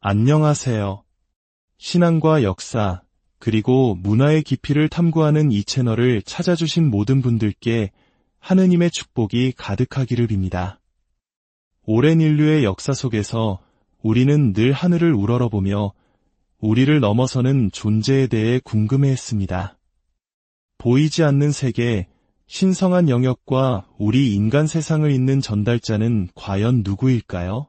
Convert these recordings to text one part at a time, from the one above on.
안녕하세요. 신앙과 역사, 그리고 문화의 깊이를 탐구하는 이 채널을 찾아주신 모든 분들께 하느님의 축복이 가득하기를 빕니다. 오랜 인류의 역사 속에서 우리는 늘 하늘을 우러러보며 우리를 넘어서는 존재에 대해 궁금해했습니다. 보이지 않는 세계, 신성한 영역과 우리 인간 세상을 잇는 전달자는 과연 누구일까요?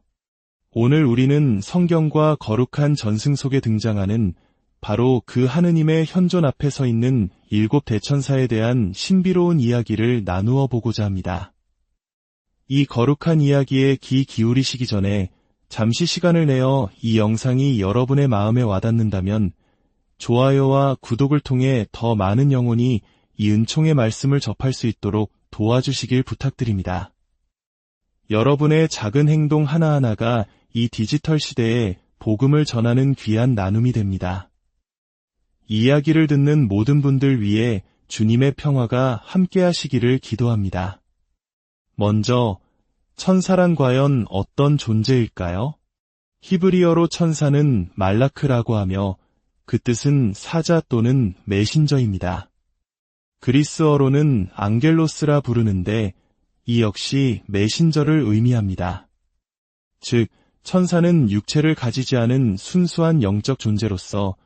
오늘 우리는 성경과 거룩한 전승 속에 등장하는 바로 그 하느님의 현존 앞에 서 있는 7 대천사에 대한 신비로운 이야기를 나누어 보고자 합니다. 이 거룩한 이야기에 귀 기울이시기 전에 잠시 시간을 내어 이 영상이 여러분의 마음에 와닿는다면 좋아요와 구독을 통해 더 많은 영혼이 이 은총의 말씀을 접할 수 있도록 도와주시길 부탁드립니다. 여러분의 작은 행동 하나하나가 이 디지털 시대에 복음을 전하는 귀한 나눔이 됩니다. 이야기를 듣는 모든 분들 위해 주님의 평화가 함께하시기를 기도합니다. 먼저, 천사란 과연 어떤 존재일까요? 히브리어로 천사는 말라크라고 하며 그 뜻은 사자 또는 메신저입니다. 그리스어로는 앙겔로스라 부르는데 이 역시 메신저를 의미합니다. 즉, 천사는 육체를 가지지 않은 순수한 영적 존재로서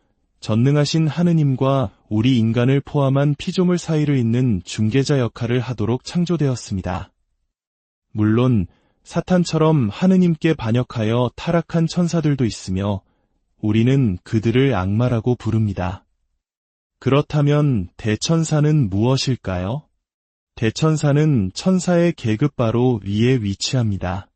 전능하신 하느님과 우리 인간을 포함한 피조물 사이를 잇는 중개자 역할을 하도록 창조되었습니다. 물론 사탄처럼 하느님께 반역하여 타락한 천사들도 있으며 우리는 그들을 악마라고 부릅니다. 그렇다면 대천사는 무엇일까요? 대천사는 천사의 계급 바로 위에 위치합니다.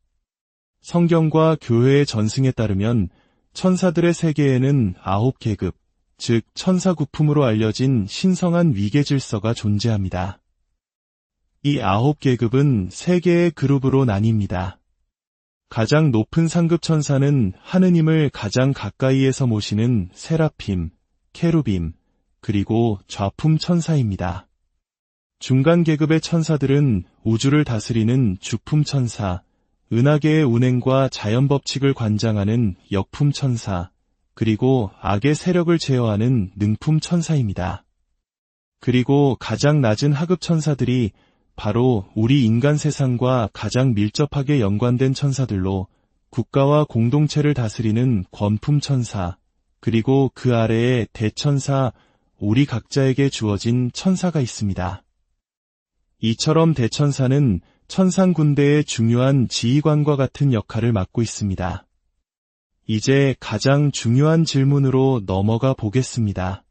성경과 교회의 전승에 따르면 천사들의 세계에는 9계급, 즉 천사구품으로 알려진 신성한 위계 질서가 존재합니다. 이 9계급은 3개의 그룹으로 나뉩니다. 가장 높은 상급 천사는 하느님을 가장 가까이에서 모시는 세라핌, 케루빔, 그리고 좌품 천사입니다. 중간 계급의 천사들은 우주를 다스리는 주품 천사, 은하계의 운행과 자연법칙을 관장하는 역품 천사, 그리고 악의 세력을 제어하는 능품 천사입니다. 그리고 가장 낮은 하급 천사들이 바로 우리 인간 세상과 가장 밀접하게 연관된 천사들로 국가와 공동체를 다스리는 권품 천사, 그리고 그 아래에 대천사, 우리 각자에게 주어진 천사가 있습니다. 이처럼 대천사는 천상 군대의 중요한 지휘관과 같은 역할을 맡고 있습니다. 이제 가장 중요한 질문으로 넘어가 보겠습니다.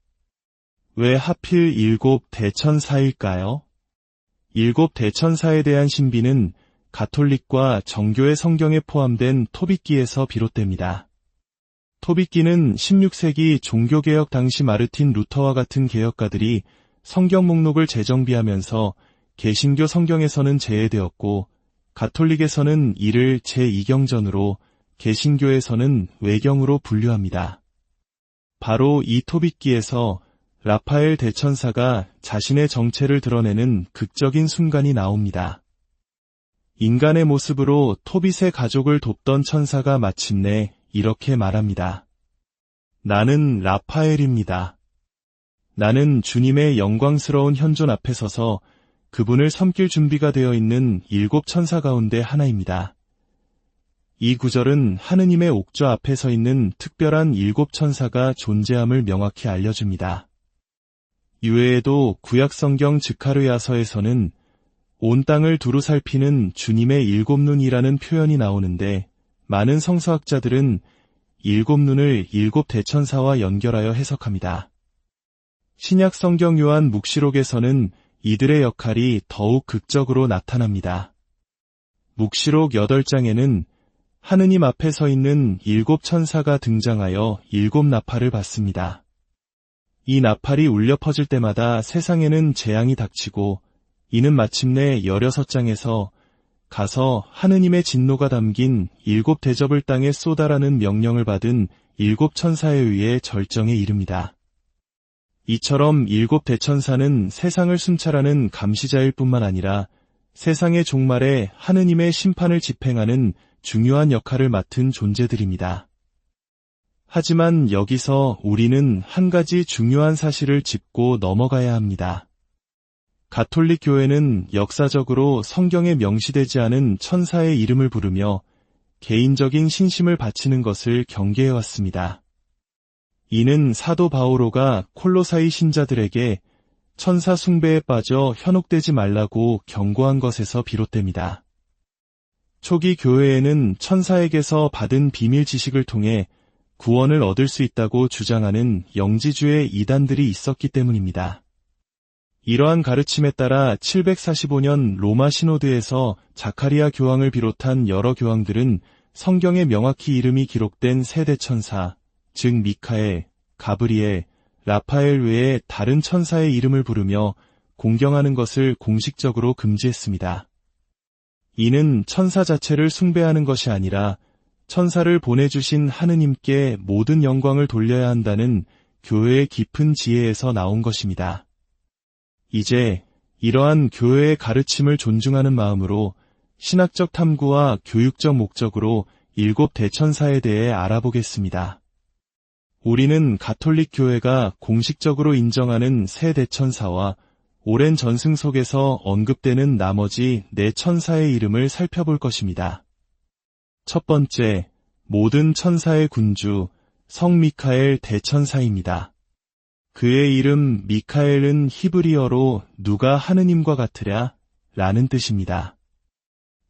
왜 하필 7 대천사일까요? 7 대천사에 대한 신비는 가톨릭과 정교의 성경에 포함된 토빗기에서 비롯됩니다. 토빗기는 16세기 종교개혁 당시 마르틴 루터와 같은 개혁가들이 성경 목록을 재정비하면서 개신교 성경에서는 제외되었고 가톨릭에서는 이를 제2경전으로 개신교에서는 외경으로 분류합니다. 바로 이 토빗기에서 라파엘 대천사가 자신의 정체를 드러내는 극적인 순간이 나옵니다. 인간의 모습으로 토빗의 가족을 돕던 천사가 마침내 이렇게 말합니다. 나는 라파엘입니다. 나는 주님의 영광스러운 현존 앞에 서서 그분을 섬길 준비가 되어 있는 7 천사 가운데 하나입니다. 이 구절은 하느님의 옥좌 앞에 서 있는 특별한 7 천사가 존재함을 명확히 알려줍니다. 이외에도 구약성경 즈카르야서에서는 온 땅을 두루 살피는 주님의 7 눈이라는 표현이 나오는데 많은 성서학자들은 7 눈을 7 대천사와 연결하여 해석합니다. 신약 성경 요한 묵시록에서는 이들의 역할이 더욱 극적으로 나타납니다. 묵시록 8장에는 하느님 앞에 서 있는 7 천사가 등장하여 7 나팔을 받습니다. 이 나팔이 울려 퍼질 때마다 세상에는 재앙이 닥치고 이는 마침내 16장에서 가서 하느님의 진노가 담긴 7 대접을 땅에 쏟아라는 명령을 받은 7 천사에 의해 절정에 이릅니다. 이처럼 7 대천사는 세상을 순찰하는 감시자일 뿐만 아니라 세상의 종말에 하느님의 심판을 집행하는 중요한 역할을 맡은 존재들입니다. 하지만 여기서 우리는 한 가지 중요한 사실을 짚고 넘어가야 합니다. 가톨릭 교회는 역사적으로 성경에 명시되지 않은 천사의 이름을 부르며 개인적인 신심을 바치는 것을 경계해왔습니다. 이는 사도 바오로가 콜로사이 신자들에게 천사 숭배에 빠져 현혹되지 말라고 경고한 것에서 비롯됩니다. 초기 교회에는 천사에게서 받은 비밀 지식을 통해 구원을 얻을 수 있다고 주장하는 영지주의 이단들이 있었기 때문입니다. 이러한 가르침에 따라 745년 로마 시노드에서 자카리아 교황을 비롯한 여러 교황들은 성경에 명확히 이름이 기록된 세대 천사, 즉 미카엘, 가브리엘, 라파엘 외에 다른 천사의 이름을 부르며 공경하는 것을 공식적으로 금지했습니다. 이는 천사 자체를 숭배하는 것이 아니라 천사를 보내주신 하느님께 모든 영광을 돌려야 한다는 교회의 깊은 지혜에서 나온 것입니다. 이제 이러한 교회의 가르침을 존중하는 마음으로 신학적 탐구와 교육적 목적으로 7 대천사에 대해 알아보겠습니다. 우리는 가톨릭 교회가 공식적으로 인정하는 세 대천사와 오랜 전승 속에서 언급되는 나머지 4 천사의 이름을 살펴볼 것입니다. 첫 번째, 모든 천사의 군주, 성 미카엘 대천사입니다. 그의 이름 미카엘은 히브리어로 누가 하느님과 같으랴 라는 뜻입니다.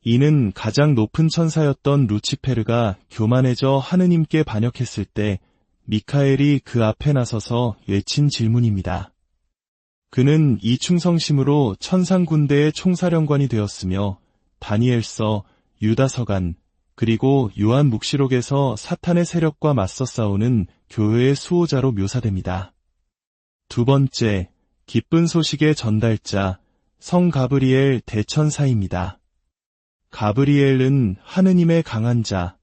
이는 가장 높은 천사였던 루치페르가 교만해져 하느님께 반역했을 때 미카엘이 그 앞에 나서서 외친 질문입니다. 그는 이 충성심으로 천상 군대의 총사령관이 되었으며 다니엘서, 유다서간, 그리고 요한 묵시록에서 사탄의 세력과 맞서 싸우는 교회의 수호자로 묘사됩니다. 두 번째, 기쁜 소식의 전달자, 성 가브리엘 대천사입니다. 가브리엘은 하느님의 강한 자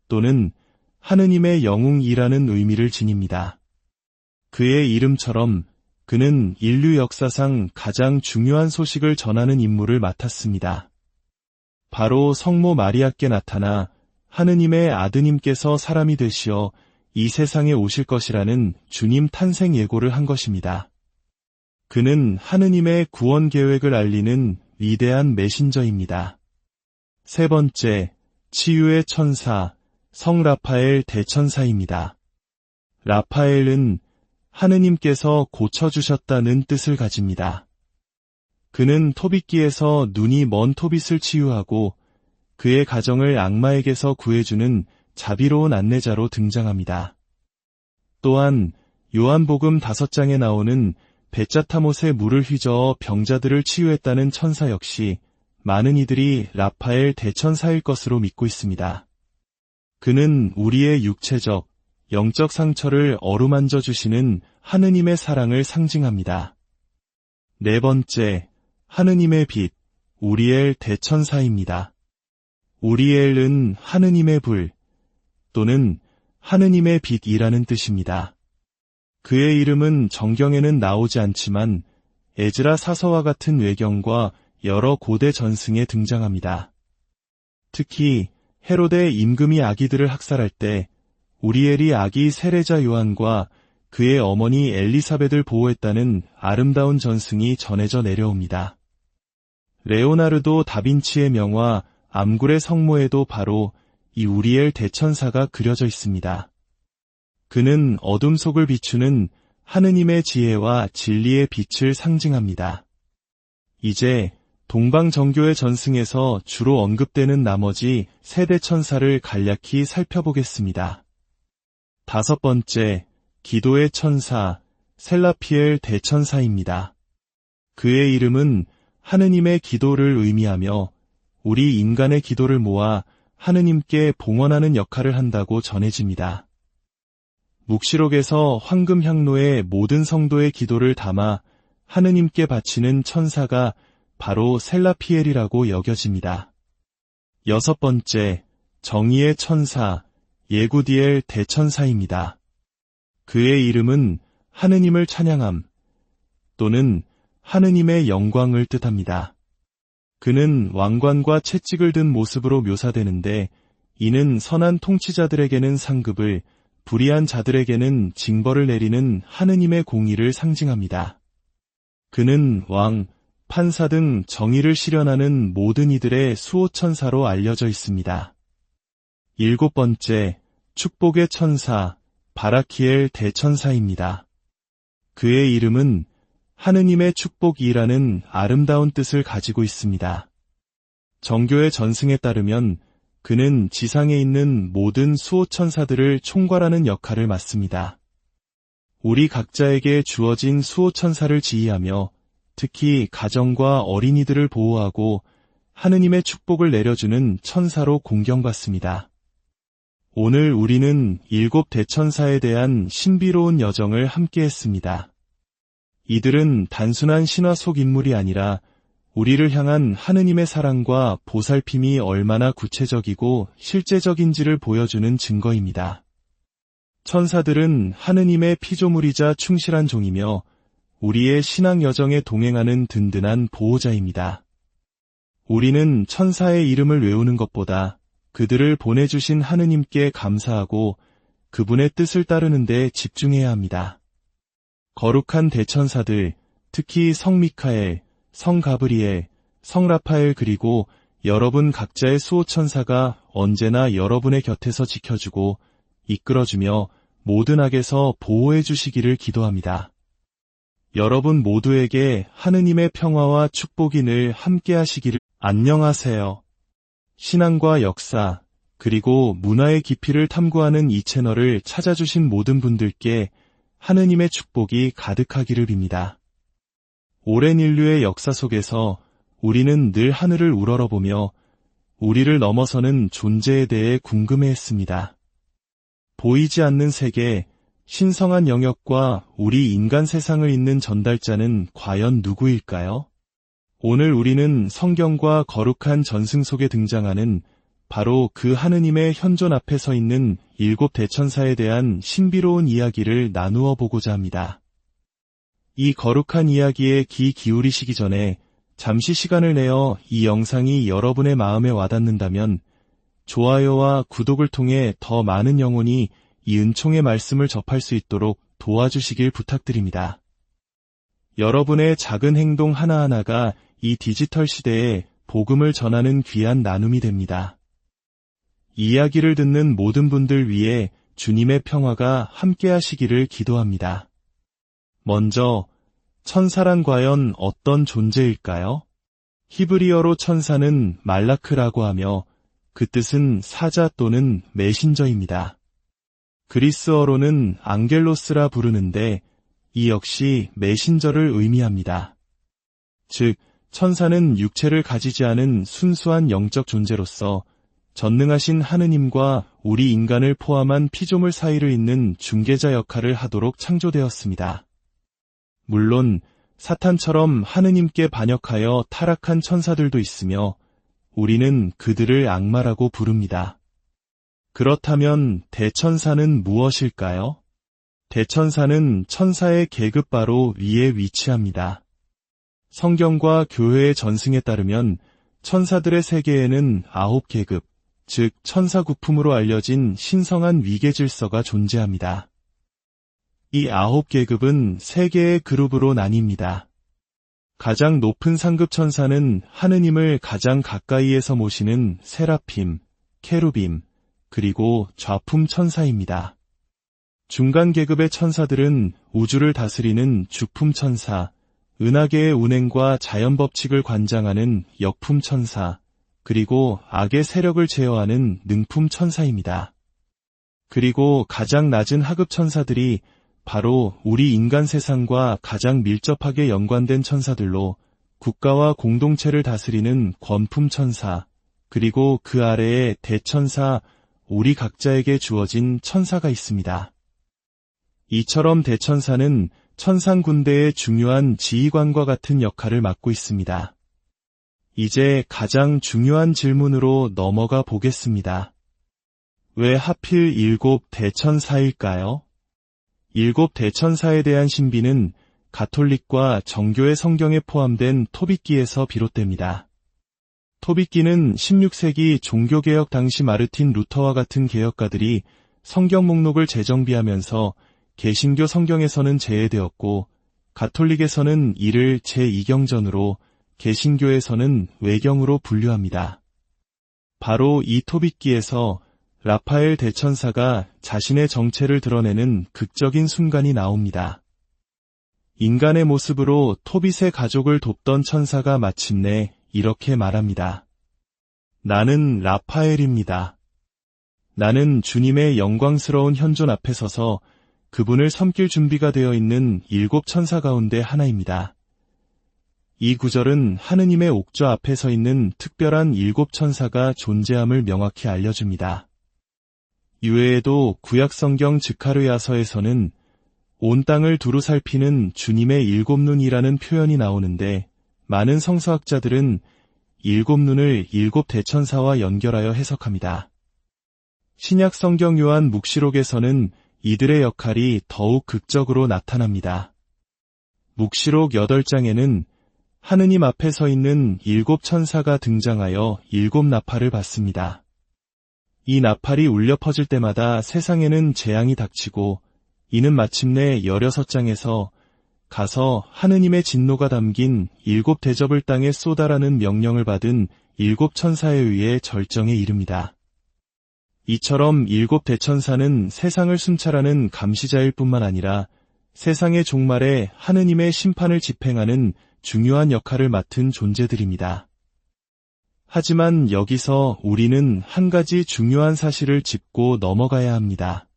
또는 하느님의 영웅이라는 의미를 지닙니다. 그의 이름처럼 그는 인류 역사상 가장 중요한 소식을 전하는 임무를 맡았습니다. 바로 성모 마리아께 나타나 하느님의 아드님께서 사람이 되시어 이 세상에 오실 것이라는 주님 탄생 예고를 한 것입니다. 그는 하느님의 구원 계획을 알리는 위대한 메신저입니다. 세 번째, 치유의 천사, 성 라파엘 대천사입니다. 라파엘은 하느님께서 고쳐주셨다는 뜻을 가집니다. 그는 토빗기에서 눈이 먼 토빗을 치유하고 그의 가정을 악마에게서 구해주는 자비로운 안내자로 등장합니다. 또한 요한복음 5장에 나오는 베짜타못에 물을 휘저어 병자들을 치유했다는 천사 역시 많은 이들이 라파엘 대천사일 것으로 믿고 있습니다. 그는 우리의 육체적, 영적 상처를 어루만져 주시는 하느님의 사랑을 상징합니다. 네 번째, 하느님의 빛, 우리엘 대천사입니다. 우리엘은 하느님의 불 또는 하느님의 빛이라는 뜻입니다. 그의 이름은 정경에는 나오지 않지만 에즈라 사서와 같은 외경과 여러 고대 전승에 등장합니다. 특히 헤로데 임금이 아기들을 학살할 때 우리엘이 아기 세례자 요한과 그의 어머니 엘리사벳을 보호했다는 아름다운 전승이 전해져 내려옵니다. 레오나르도 다빈치의 명화 암굴의 성모에도 바로 이 우리엘 대천사가 그려져 있습니다. 그는 어둠 속을 비추는 하느님의 지혜와 진리의 빛을 상징합니다. 이제 동방정교의 전승에서 주로 언급되는 나머지 세 대천사를 간략히 살펴보겠습니다. 다섯 번째, 기도의 천사, 셀라피엘 대천사입니다. 그의 이름은 하느님의 기도를 의미하며 우리 인간의 기도를 모아 하느님께 봉헌하는 역할을 한다고 전해집니다. 묵시록에서 황금향로에 모든 성도의 기도를 담아 하느님께 바치는 천사가 바로 셀라피엘이라고 여겨집니다. 여섯 번째, 정의의 천사, 예구디엘 대천사입니다. 그의 이름은 하느님을 찬양함 또는 하느님의 영광을 뜻합니다. 그는 왕관과 채찍을 든 모습으로 묘사되는데 이는 선한 통치자들에게는 상급을 불의한 자들에게는 징벌을 내리는 하느님의 공의를 상징합니다. 그는 왕, 판사 등 정의를 실현하는 모든 이들의 수호천사로 알려져 있습니다. 7번째, 축복의 천사, 바라키엘 대천사입니다. 그의 이름은 하느님의 축복이라는 아름다운 뜻을 가지고 있습니다. 정교의 전승에 따르면 그는 지상에 있는 모든 수호천사들을 총괄하는 역할을 맡습니다. 우리 각자에게 주어진 수호천사를 지휘하며 특히 가정과 어린이들을 보호하고 하느님의 축복을 내려주는 천사로 공경받습니다. 오늘 우리는 7 대천사에 대한 신비로운 여정을 함께 했습니다. 이들은 단순한 신화 속 인물이 아니라 우리를 향한 하느님의 사랑과 보살핌이 얼마나 구체적이고 실제적인지를 보여주는 증거입니다. 천사들은 하느님의 피조물이자 충실한 종이며 우리의 신앙 여정에 동행하는 든든한 보호자입니다. 우리는 천사의 이름을 외우는 것보다 그들을 보내주신 하느님께 감사하고 그분의 뜻을 따르는 데 집중해야 합니다. 거룩한 대천사들, 특히 성 미카엘, 성 가브리엘, 성 라파엘 그리고 여러분 각자의 수호천사가 언제나 여러분의 곁에서 지켜주고 이끌어주며 모든 악에서 보호해 주시기를 기도합니다. 여러분 모두에게 하느님의 평화와 축복이 늘 함께 하시기를. 안녕하세요. 신앙과 역사, 그리고 문화의 깊이를 탐구하는 이 채널을 찾아주신 모든 분들께 하느님의 축복이 가득하기를 빕니다. 오랜 인류의 역사 속에서 우리는 늘 하늘을 우러러보며 우리를 넘어서는 존재에 대해 궁금해했습니다. 보이지 않는 세계, 신성한 영역과 우리 인간 세상을 잇는 전달자는 과연 누구일까요? 오늘 우리는 성경과 거룩한 전승 속에 등장하는 바로 그 하느님의 현존 앞에 서 있는 7 대천사에 대한 신비로운 이야기를 나누어 보고자 합니다. 이 거룩한 이야기에 귀 기울이시기 전에 잠시 시간을 내어 이 영상이 여러분의 마음에 와닿는다면 좋아요와 구독을 통해 더 많은 영혼이 이 은총의 말씀을 접할 수 있도록 도와주시길 부탁드립니다. 여러분의 작은 행동 하나하나가 이 디지털 시대에 복음을 전하는 귀한 나눔이 됩니다. 이야기를 듣는 모든 분들 위해 주님의 평화가 함께 하시기를 기도합니다. 먼저, 천사란 과연 어떤 존재일까요? 히브리어로 천사는 말라크라고 하며 그 뜻은 사자 또는 메신저입니다. 그리스어로는 앙겔로스라 부르는데 이 역시 메신저를 의미합니다. 즉, 천사는 육체를 가지지 않은 순수한 영적 존재로서 전능하신 하느님과 우리 인간을 포함한 피조물 사이를 잇는 중개자 역할을 하도록 창조되었습니다. 물론 사탄처럼 하느님께 반역하여 타락한 천사들도 있으며 우리는 그들을 악마라고 부릅니다. 그렇다면 대천사는 무엇일까요? 대천사는 천사의 계급 바로 위에 위치합니다. 성경과 교회의 전승에 따르면 천사들의 세계에는 9계급, 즉 천사구품으로 알려진 신성한 위계 질서가 존재합니다. 이 9계급은 3개의 그룹으로 나뉩니다. 가장 높은 상급 천사는 하느님을 가장 가까이에서 모시는 세라핌, 케루빔, 그리고 좌품 천사입니다. 중간 계급의 천사들은 우주를 다스리는 주품 천사, 은하계의 운행과 자연 법칙을 관장하는 역품 천사, 그리고 악의 세력을 제어하는 능품 천사입니다. 그리고 가장 낮은 하급 천사들이 바로 우리 인간 세상과 가장 밀접하게 연관된 천사들로 국가와 공동체를 다스리는 권품 천사, 그리고 그 아래에 대천사, 우리 각자에게 주어진 천사가 있습니다. 이처럼 대천사는 천상 군대의 중요한 지휘관과 같은 역할을 맡고 있습니다. 이제 가장 중요한 질문으로 넘어가 보겠습니다. 왜 하필 7 대천사일까요? 7 대천사에 대한 신비는 가톨릭과 정교의 성경에 포함된 토빗기에서 비롯됩니다. 토빗기는 16세기 종교개혁 당시 마르틴 루터와 같은 개혁가들이 성경 목록을 재정비하면서 개신교 성경에서는 제외되었고 가톨릭에서는 이를 제2경전으로, 개신교에서는 외경으로 분류합니다. 바로 이 토빗기에서 라파엘 대천사가 자신의 정체를 드러내는 극적인 순간이 나옵니다. 인간의 모습으로 토빗의 가족을 돕던 천사가 마침내 이렇게 말합니다. 나는 라파엘입니다. 나는 주님의 영광스러운 현존 앞에 서서 그분을 섬길 준비가 되어 있는 7 천사 가운데 하나입니다. 이 구절은 하느님의 옥좌 앞에 서 있는 특별한 7 천사가 존재함을 명확히 알려줍니다. 이외에도 구약성경 즈카르야서에서는 온 땅을 두루 살피는 주님의 7 눈이라는 표현이 나오는데, 많은 성서학자들은 7 눈을 7 대천사와 연결하여 해석합니다. 신약 성경 요한 묵시록에서는 이들의 역할이 더욱 극적으로 나타납니다. 묵시록 8장에는 하느님 앞에 서 있는 7 천사가 등장하여 7 나팔을 받습니다. 이 나팔이 울려 퍼질 때마다 세상에는 재앙이 닥치고, 이는 마침내 16장에서 가서 하느님의 진노가 담긴 7 대접을 땅에 쏟아라는 명령을 받은 7 천사에 의해 절정에 이릅니다. 이처럼 7 대천사는 세상을 순찰하는 감시자일 뿐만 아니라 세상의 종말에 하느님의 심판을 집행하는 중요한 역할을 맡은 존재들입니다. 하지만 여기서 우리는 한 가지 중요한 사실을 짚고 넘어가야 합니다.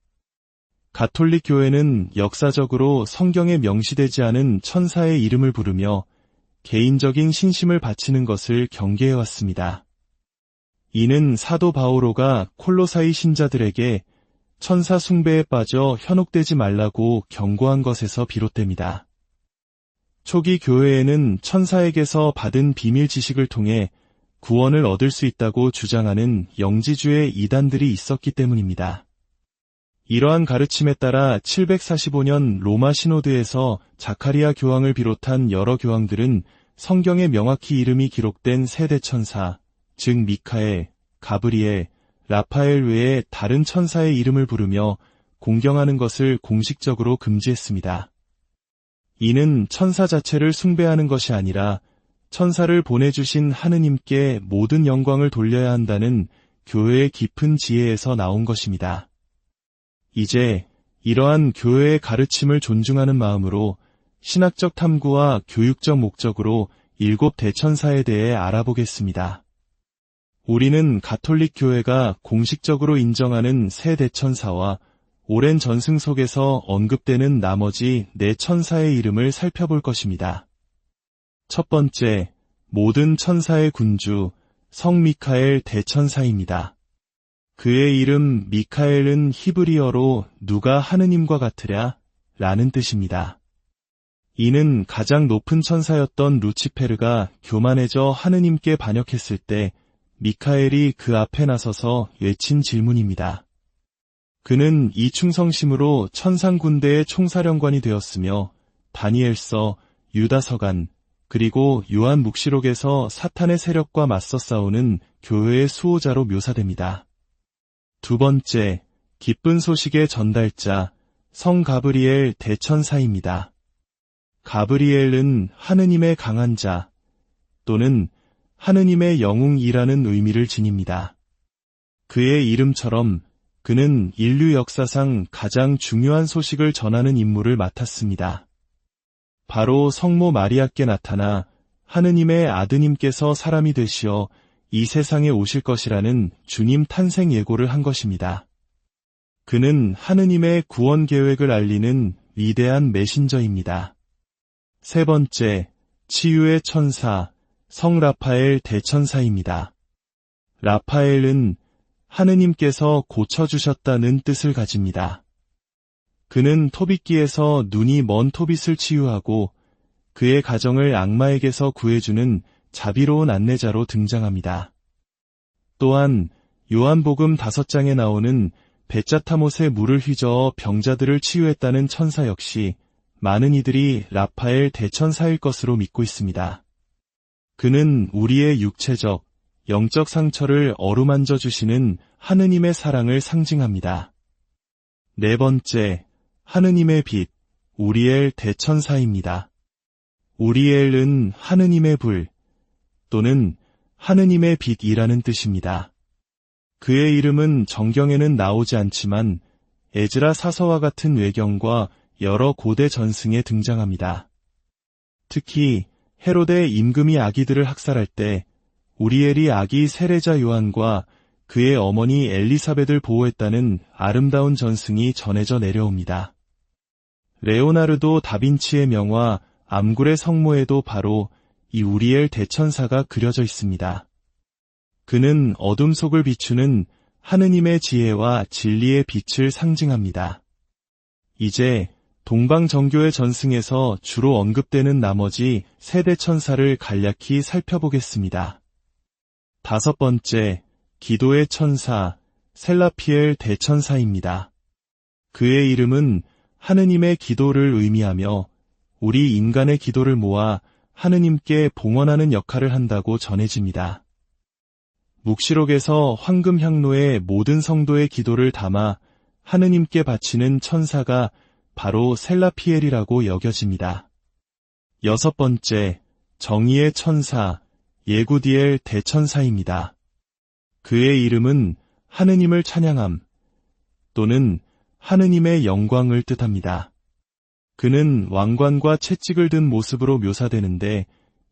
가톨릭 교회는 역사적으로 성경에 명시되지 않은 천사의 이름을 부르며 개인적인 신심을 바치는 것을 경계해왔습니다. 이는 사도 바오로가 콜로사이 신자들에게 천사 숭배에 빠져 현혹되지 말라고 경고한 것에서 비롯됩니다. 초기 교회에는 천사에게서 받은 비밀 지식을 통해 구원을 얻을 수 있다고 주장하는 영지주의 이단들이 있었기 때문입니다. 이러한 가르침에 따라 745년 로마 시노드에서 자카리아 교황을 비롯한 여러 교황들은 성경에 명확히 이름이 기록된 세 대천사, 즉 미카엘, 가브리엘, 라파엘 외에 다른 천사의 이름을 부르며 공경하는 것을 공식적으로 금지했습니다. 이는 천사 자체를 숭배하는 것이 아니라 천사를 보내주신 하느님께 모든 영광을 돌려야 한다는 교회의 깊은 지혜에서 나온 것입니다. 이제 이러한 교회의 가르침을 존중하는 마음으로 신학적 탐구와 교육적 목적으로 7 대천사에 대해 알아보겠습니다. 우리는 가톨릭 교회가 공식적으로 인정하는 세 대천사와 오랜 전승 속에서 언급되는 나머지 4 천사의 이름을 살펴볼 것입니다. 첫 번째, 모든 천사의 군주, 성 미카엘 대천사입니다. 그의 이름 미카엘은 히브리어로 누가 하느님과 같으랴 라는 뜻입니다. 이는 가장 높은 천사였던 루치페르가 교만해져 하느님께 반역했을 때 미카엘이 그 앞에 나서서 외친 질문입니다. 그는 이 충성심으로 천상 군대의 총사령관이 되었으며 다니엘서, 유다서간, 그리고 요한 묵시록에서 사탄의 세력과 맞서 싸우는 교회의 수호자로 묘사됩니다. 두 번째, 기쁜 소식의 전달자, 성 가브리엘 대천사입니다. 가브리엘은 하느님의 강한 자 또는 하느님의 영웅이라는 의미를 지닙니다. 그의 이름처럼 그는 인류 역사상 가장 중요한 소식을 전하는 임무를 맡았습니다. 바로 성모 마리아께 나타나 하느님의 아드님께서 사람이 되시어 이 세상에 오실 것이라는 주님 탄생 예고를 한 것입니다. 그는 하느님의 구원 계획을 알리는 위대한 메신저입니다. 세 번째, 치유의 천사, 성 라파엘 대천사입니다. 라파엘은 하느님께서 고쳐주셨다는 뜻을 가집니다. 그는 토빗기에서 눈이 먼 토빗을 치유하고 그의 가정을 악마에게서 구해주는 자비로운 안내자로 등장합니다. 또한 요한복음 5장에 나오는 베짜타못에 물을 휘저어 병자들을 치유했다는 천사 역시 많은 이들이 라파엘 대천사일 것으로 믿고 있습니다. 그는 우리의 육체적, 영적 상처를 어루만져 주시는 하느님의 사랑을 상징합니다. 네 번째, 하느님의 빛, 우리엘 대천사입니다. 우리엘은 하느님의 불 또는 하느님의 빛이라는 뜻입니다. 그의 이름은 정경에는 나오지 않지만 에즈라 사서와 같은 외경과 여러 고대 전승에 등장합니다. 특히 헤로데 임금이 아기들을 학살할 때 우리엘이 아기 세례자 요한과 그의 어머니 엘리사벳을 보호했다는 아름다운 전승이 전해져 내려옵니다. 레오나르도 다빈치의 명화 암굴의 성모에도 바로 이 우리엘 대천사가 그려져 있습니다. 그는 어둠 속을 비추는 하느님의 지혜와 진리의 빛을 상징합니다. 이제 동방정교의 전승에서 주로 언급되는 나머지 세 대천사를 간략히 살펴보겠습니다. 다섯 번째, 기도의 천사, 셀라피엘 대천사입니다. 그의 이름은 하느님의 기도를 의미하며 우리 인간의 기도를 모아 하느님께 봉헌하는 역할을 한다고 전해집니다. 묵시록에서 황금향로에 모든 성도의 기도를 담아 하느님께 바치는 천사가 바로 셀라피엘이라고 여겨집니다. 여섯 번째, 정의의 천사, 예구디엘 대천사입니다. 그의 이름은 하느님을 찬양함 또는 하느님의 영광을 뜻합니다. 그는 왕관과 채찍을 든 모습으로 묘사되는데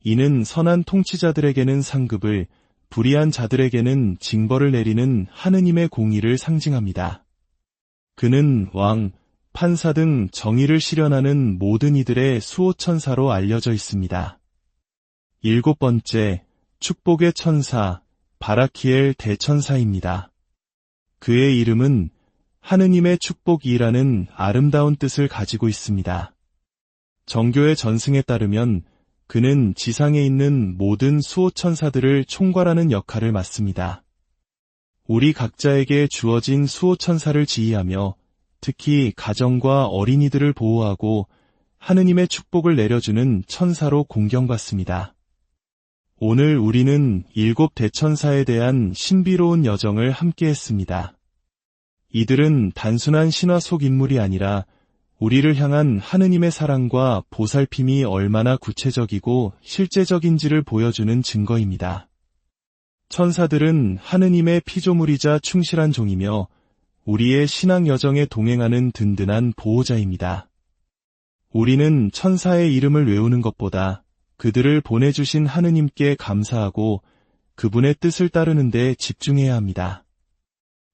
이는 선한 통치자들에게는 상급을, 불의한 자들에게는 징벌을 내리는 하느님의 공의를 상징합니다. 그는 왕, 판사 등 정의를 실현하는 모든 이들의 수호천사로 알려져 있습니다. 일곱 번째, 축복의 천사, 바라키엘 대천사입니다. 그의 이름은 하느님의 축복이라는 아름다운 뜻을 가지고 있습니다. 정교의 전승에 따르면 그는 지상에 있는 모든 수호천사들을 총괄하는 역할을 맡습니다. 우리 각자에게 주어진 수호천사를 지휘하며 특히 가정과 어린이들을 보호하고 하느님의 축복을 내려주는 천사로 공경받습니다. 오늘 우리는 일곱 대천사에 대한 신비로운 여정을 함께했습니다. 이들은 단순한 신화 속 인물이 아니라 우리를 향한 하느님의 사랑과 보살핌이 얼마나 구체적이고 실제적인지를 보여주는 증거입니다. 천사들은 하느님의 피조물이자 충실한 종이며 우리의 신앙 여정에 동행하는 든든한 보호자입니다. 우리는 천사의 이름을 외우는 것보다 그들을 보내주신 하느님께 감사하고 그분의 뜻을 따르는 데 집중해야 합니다.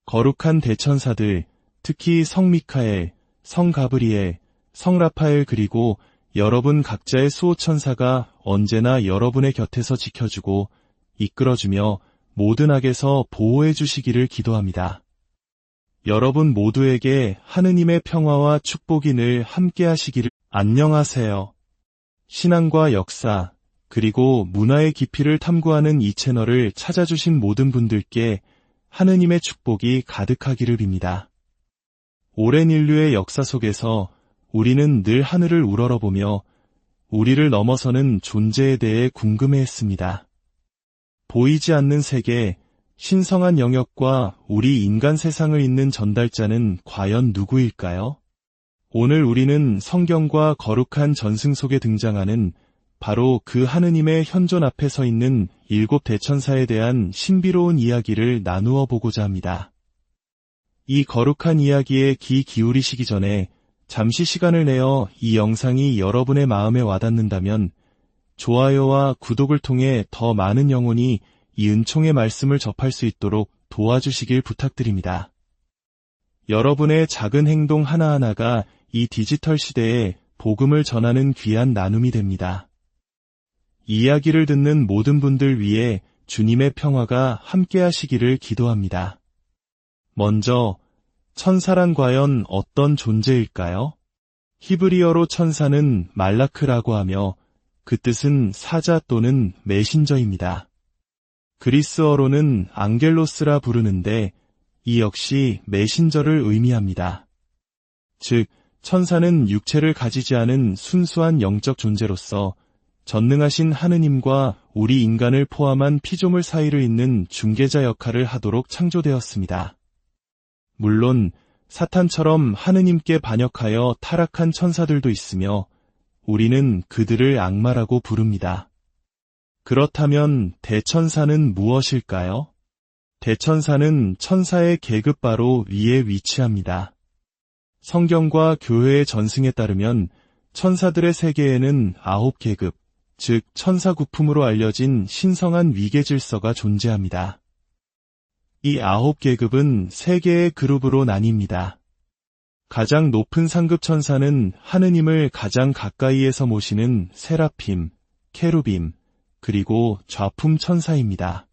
거룩한 대천사들, 특히 성 미카엘, 성 가브리엘, 성 라파엘 그리고 여러분 각자의 수호천사가 언제나 여러분의 곁에서 지켜주고 이끌어주며 모든 악에서 보호해 주시기를 기도합니다. 여러분 모두에게 하느님의 평화와 축복이 늘 함께하시기를. 안녕하세요. 신앙과 역사, 그리고 문화의 깊이를 탐구하는 이 채널을 찾아주신 모든 분들께 하느님의 축복이 가득하기를 빕니다. 오랜 인류의 역사 속에서 우리는 늘 하늘을 우러러보며 우리를 넘어서는 존재에 대해 궁금해했습니다. 보이지 않는 세계, 신성한 영역과 우리 인간 세상을 잇는 전달자는 과연 누구일까요? 오늘 우리는 성경과 거룩한 전승 속에 등장하는 바로 그 하느님의 현존 앞에 서 있는 일곱 대천사에 대한 신비로운 이야기를 나누어 보고자 합니다. 이 거룩한 이야기에 귀 기울이시기 전에 잠시 시간을 내어 이 영상이 여러분의 마음에 와닿는다면 좋아요와 구독을 통해 더 많은 영혼이 이 은총의 말씀을 접할 수 있도록 도와주시길 부탁드립니다. 여러분의 작은 행동 하나하나가 이 디지털 시대에 복음을 전하는 귀한 나눔이 됩니다. 이야기를 듣는 모든 분들 위해 주님의 평화가 함께하시기를 기도합니다. 먼저, 천사란 과연 어떤 존재일까요? 히브리어로 천사는 말라크라고 하며 그 뜻은 사자 또는 메신저입니다. 그리스어로는 앙겔로스라 부르는데 이 역시 메신저를 의미합니다. 즉, 천사는 육체를 가지지 않은 순수한 영적 존재로서 전능하신 하느님과 우리 인간을 포함한 피조물 사이를 잇는 중개자 역할을 하도록 창조되었습니다. 물론 사탄처럼 하느님께 반역하여 타락한 천사들도 있으며 우리는 그들을 악마라고 부릅니다. 그렇다면 대천사는 무엇일까요? 대천사는 천사의 계급 바로 위에 위치합니다. 성경과 교회의 전승에 따르면 천사들의 세계에는 9계급, 즉 천사국품으로 알려진 신성한 위계 질서가 존재합니다. 이 9계급은 3개의 그룹으로 나뉩니다. 가장 높은 상급 천사는 하느님을 가장 가까이에서 모시는 세라핌, 케루빔, 그리고 좌품 천사입니다.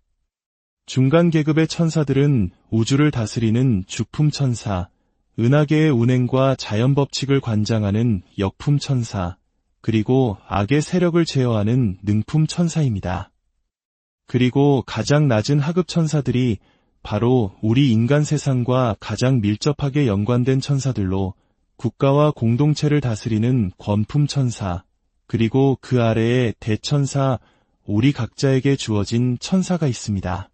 중간 계급의 천사들은 우주를 다스리는 주품 천사, 은하계의 운행과 자연 법칙을 관장하는 역품 천사, 그리고 악의 세력을 제어하는 능품 천사입니다. 그리고 가장 낮은 하급 천사들이 바로 우리 인간 세상과 가장 밀접하게 연관된 천사들로 국가와 공동체를 다스리는 권품 천사, 그리고 그 아래에 대천사, 우리 각자에게 주어진 천사가 있습니다.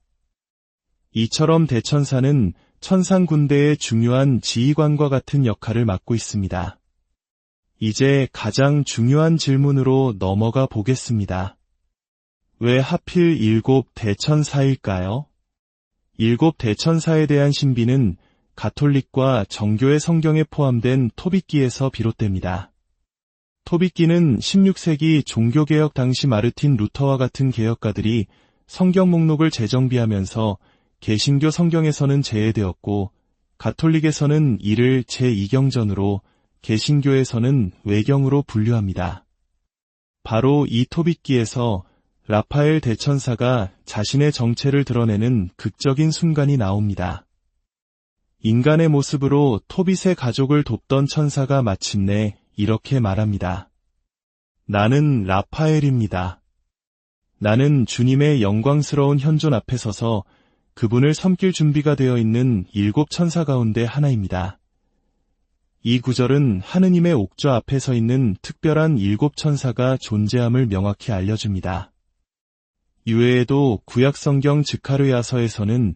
이처럼 대천사는 천상 군대의 중요한 지휘관과 같은 역할을 맡고 있습니다. 이제 가장 중요한 질문으로 넘어가 보겠습니다. 왜 하필 7 대천사일까요? 7 대천사에 대한 신비는 가톨릭과 정교의 성경에 포함된 토빗기에서 비롯됩니다. 토빗기는 16세기 종교개혁 당시 마르틴 루터와 같은 개혁가들이 성경 목록을 재정비하면서 개신교 성경에서는 제외되었고 가톨릭에서는 이를 제2경전으로 개신교에서는 외경으로 분류합니다. 바로 이 토빗기에서 라파엘 대천사가 자신의 정체를 드러내는 극적인 순간이 나옵니다. 인간의 모습으로 토빗의 가족을 돕던 천사가 마침내 이렇게 말합니다. 나는 라파엘입니다. 나는 주님의 영광스러운 현존 앞에 서서 그분을 섬길 준비가 되어 있는 7 천사 가운데 하나입니다. 이 구절은 하느님의 옥좌 앞에 서 있는 특별한 7 천사가 존재함을 명확히 알려줍니다. 이외에도 구약성경 즈카르야서에서는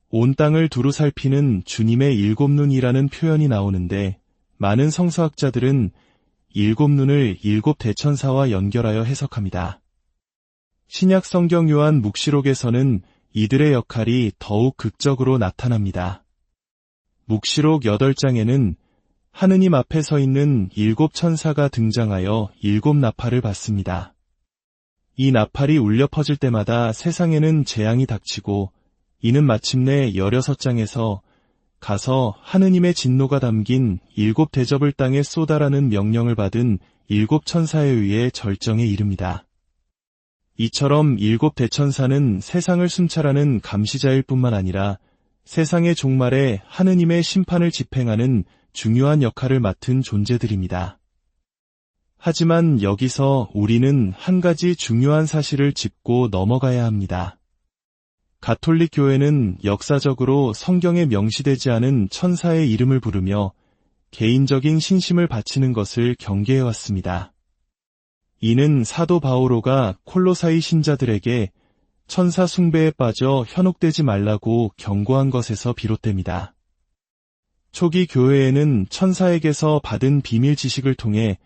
온 땅을 두루 살피는 주님의 7 눈이라는 표현이 나오는데 많은 성서학자들은 7 눈을 7 대천사와 연결하여 해석합니다. 신약 성경 요한 묵시록에서는 이들의 역할이 더욱 극적으로 나타납니다. 묵시록 8장에는 하느님 앞에 서 있는 7 천사가 등장하여 7 나팔을 받습니다. 이 나팔이 울려 퍼질 때마다 세상에는 재앙이 닥치고 이는 마침내 16장에서 가서 하느님의 진노가 담긴 7 대접을 땅에 쏟아라는 명령을 받은 7 천사에 의해 절정에 이릅니다. 이처럼 7 대천사는 세상을 순찰하는 감시자일 뿐만 아니라 세상의 종말에 하느님의 심판을 집행하는 중요한 역할을 맡은 존재들입니다. 하지만 여기서 우리는 한 가지 중요한 사실을 짚고 넘어가야 합니다. 가톨릭 교회는 역사적으로 성경에 명시되지 않은 천사의 이름을 부르며 개인적인 신심을 바치는 것을 경계해왔습니다. 이는 사도 바오로가 콜로사이 신자들에게 천사 숭배에 빠져 현혹되지 말라고 경고한 것에서 비롯됩니다. 초기 교회에는 천사에게서 받은 비밀 지식을 통해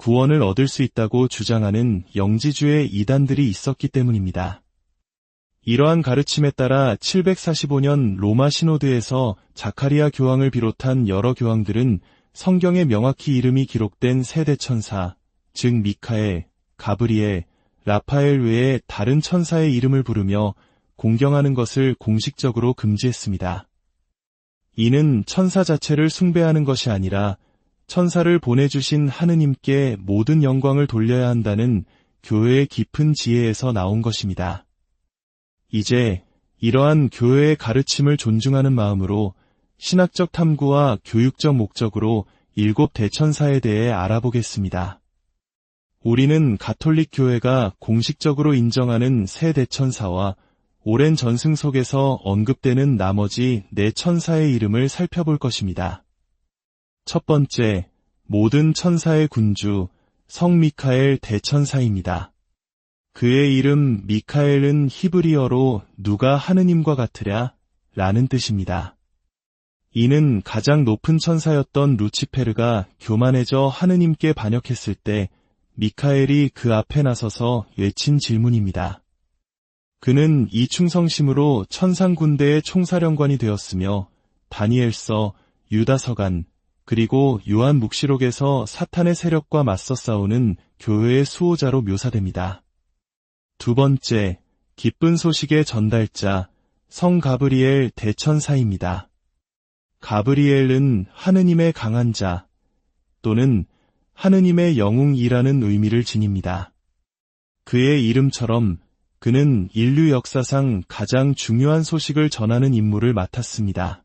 구원을 얻을 수 있다고 주장하는 영지주의 이단들이 있었기 때문입니다. 이러한 가르침에 따라 745년 로마 시노드에서 자카리아 교황을 비롯한 여러 교황들은 성경에 명확히 이름이 기록된 세 대천사, 즉 미카엘, 가브리엘, 라파엘 외에 다른 천사의 이름을 부르며 공경하는 것을 공식적으로 금지했습니다. 이는 천사 자체를 숭배하는 것이 아니라 천사를 보내주신 하느님께 모든 영광을 돌려야 한다는 교회의 깊은 지혜에서 나온 것입니다. 이제 이러한 교회의 가르침을 존중하는 마음으로 신학적 탐구와 교육적 목적으로 7 대천사에 대해 알아보겠습니다. 우리는 가톨릭 교회가 공식적으로 인정하는 세 대천사와 오랜 전승 속에서 언급되는 나머지 4 천사의 이름을 살펴볼 것입니다. 첫 번째, 모든 천사의 군주, 성 미카엘 대천사입니다. 그의 이름 미카엘은 히브리어로 누가 하느님과 같으랴 라는 뜻입니다. 이는 가장 높은 천사였던 루치페르가 교만해져 하느님께 반역했을 때 미카엘이 그 앞에 나서서 외친 질문입니다. 그는 이 충성심으로 천상 군대의 총사령관이 되었으며 다니엘서, 유다서간, 그리고 요한 묵시록에서 사탄의 세력과 맞서 싸우는 교회의 수호자로 묘사됩니다. 두 번째, 기쁜 소식의 전달자, 성 가브리엘 대천사입니다. 가브리엘은 하느님의 강한 자 또는 하느님의 영웅이라는 의미를 지닙니다. 그의 이름처럼 그는 인류 역사상 가장 중요한 소식을 전하는 임무를 맡았습니다.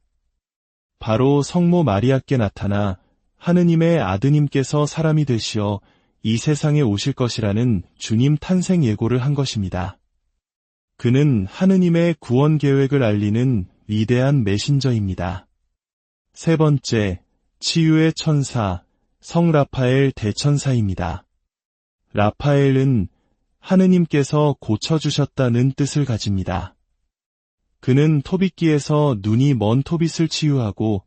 바로 성모 마리아께 나타나 하느님의 아드님께서 사람이 되시어 이 세상에 오실 것이라는 주님 탄생 예고를 한 것입니다. 그는 하느님의 구원 계획을 알리는 위대한 메신저입니다. 세 번째, 치유의 천사, 성 라파엘 대천사입니다. 라파엘은 하느님께서 고쳐주셨다는 뜻을 가집니다. 그는 토빗기에서 눈이 먼 토빗을 치유하고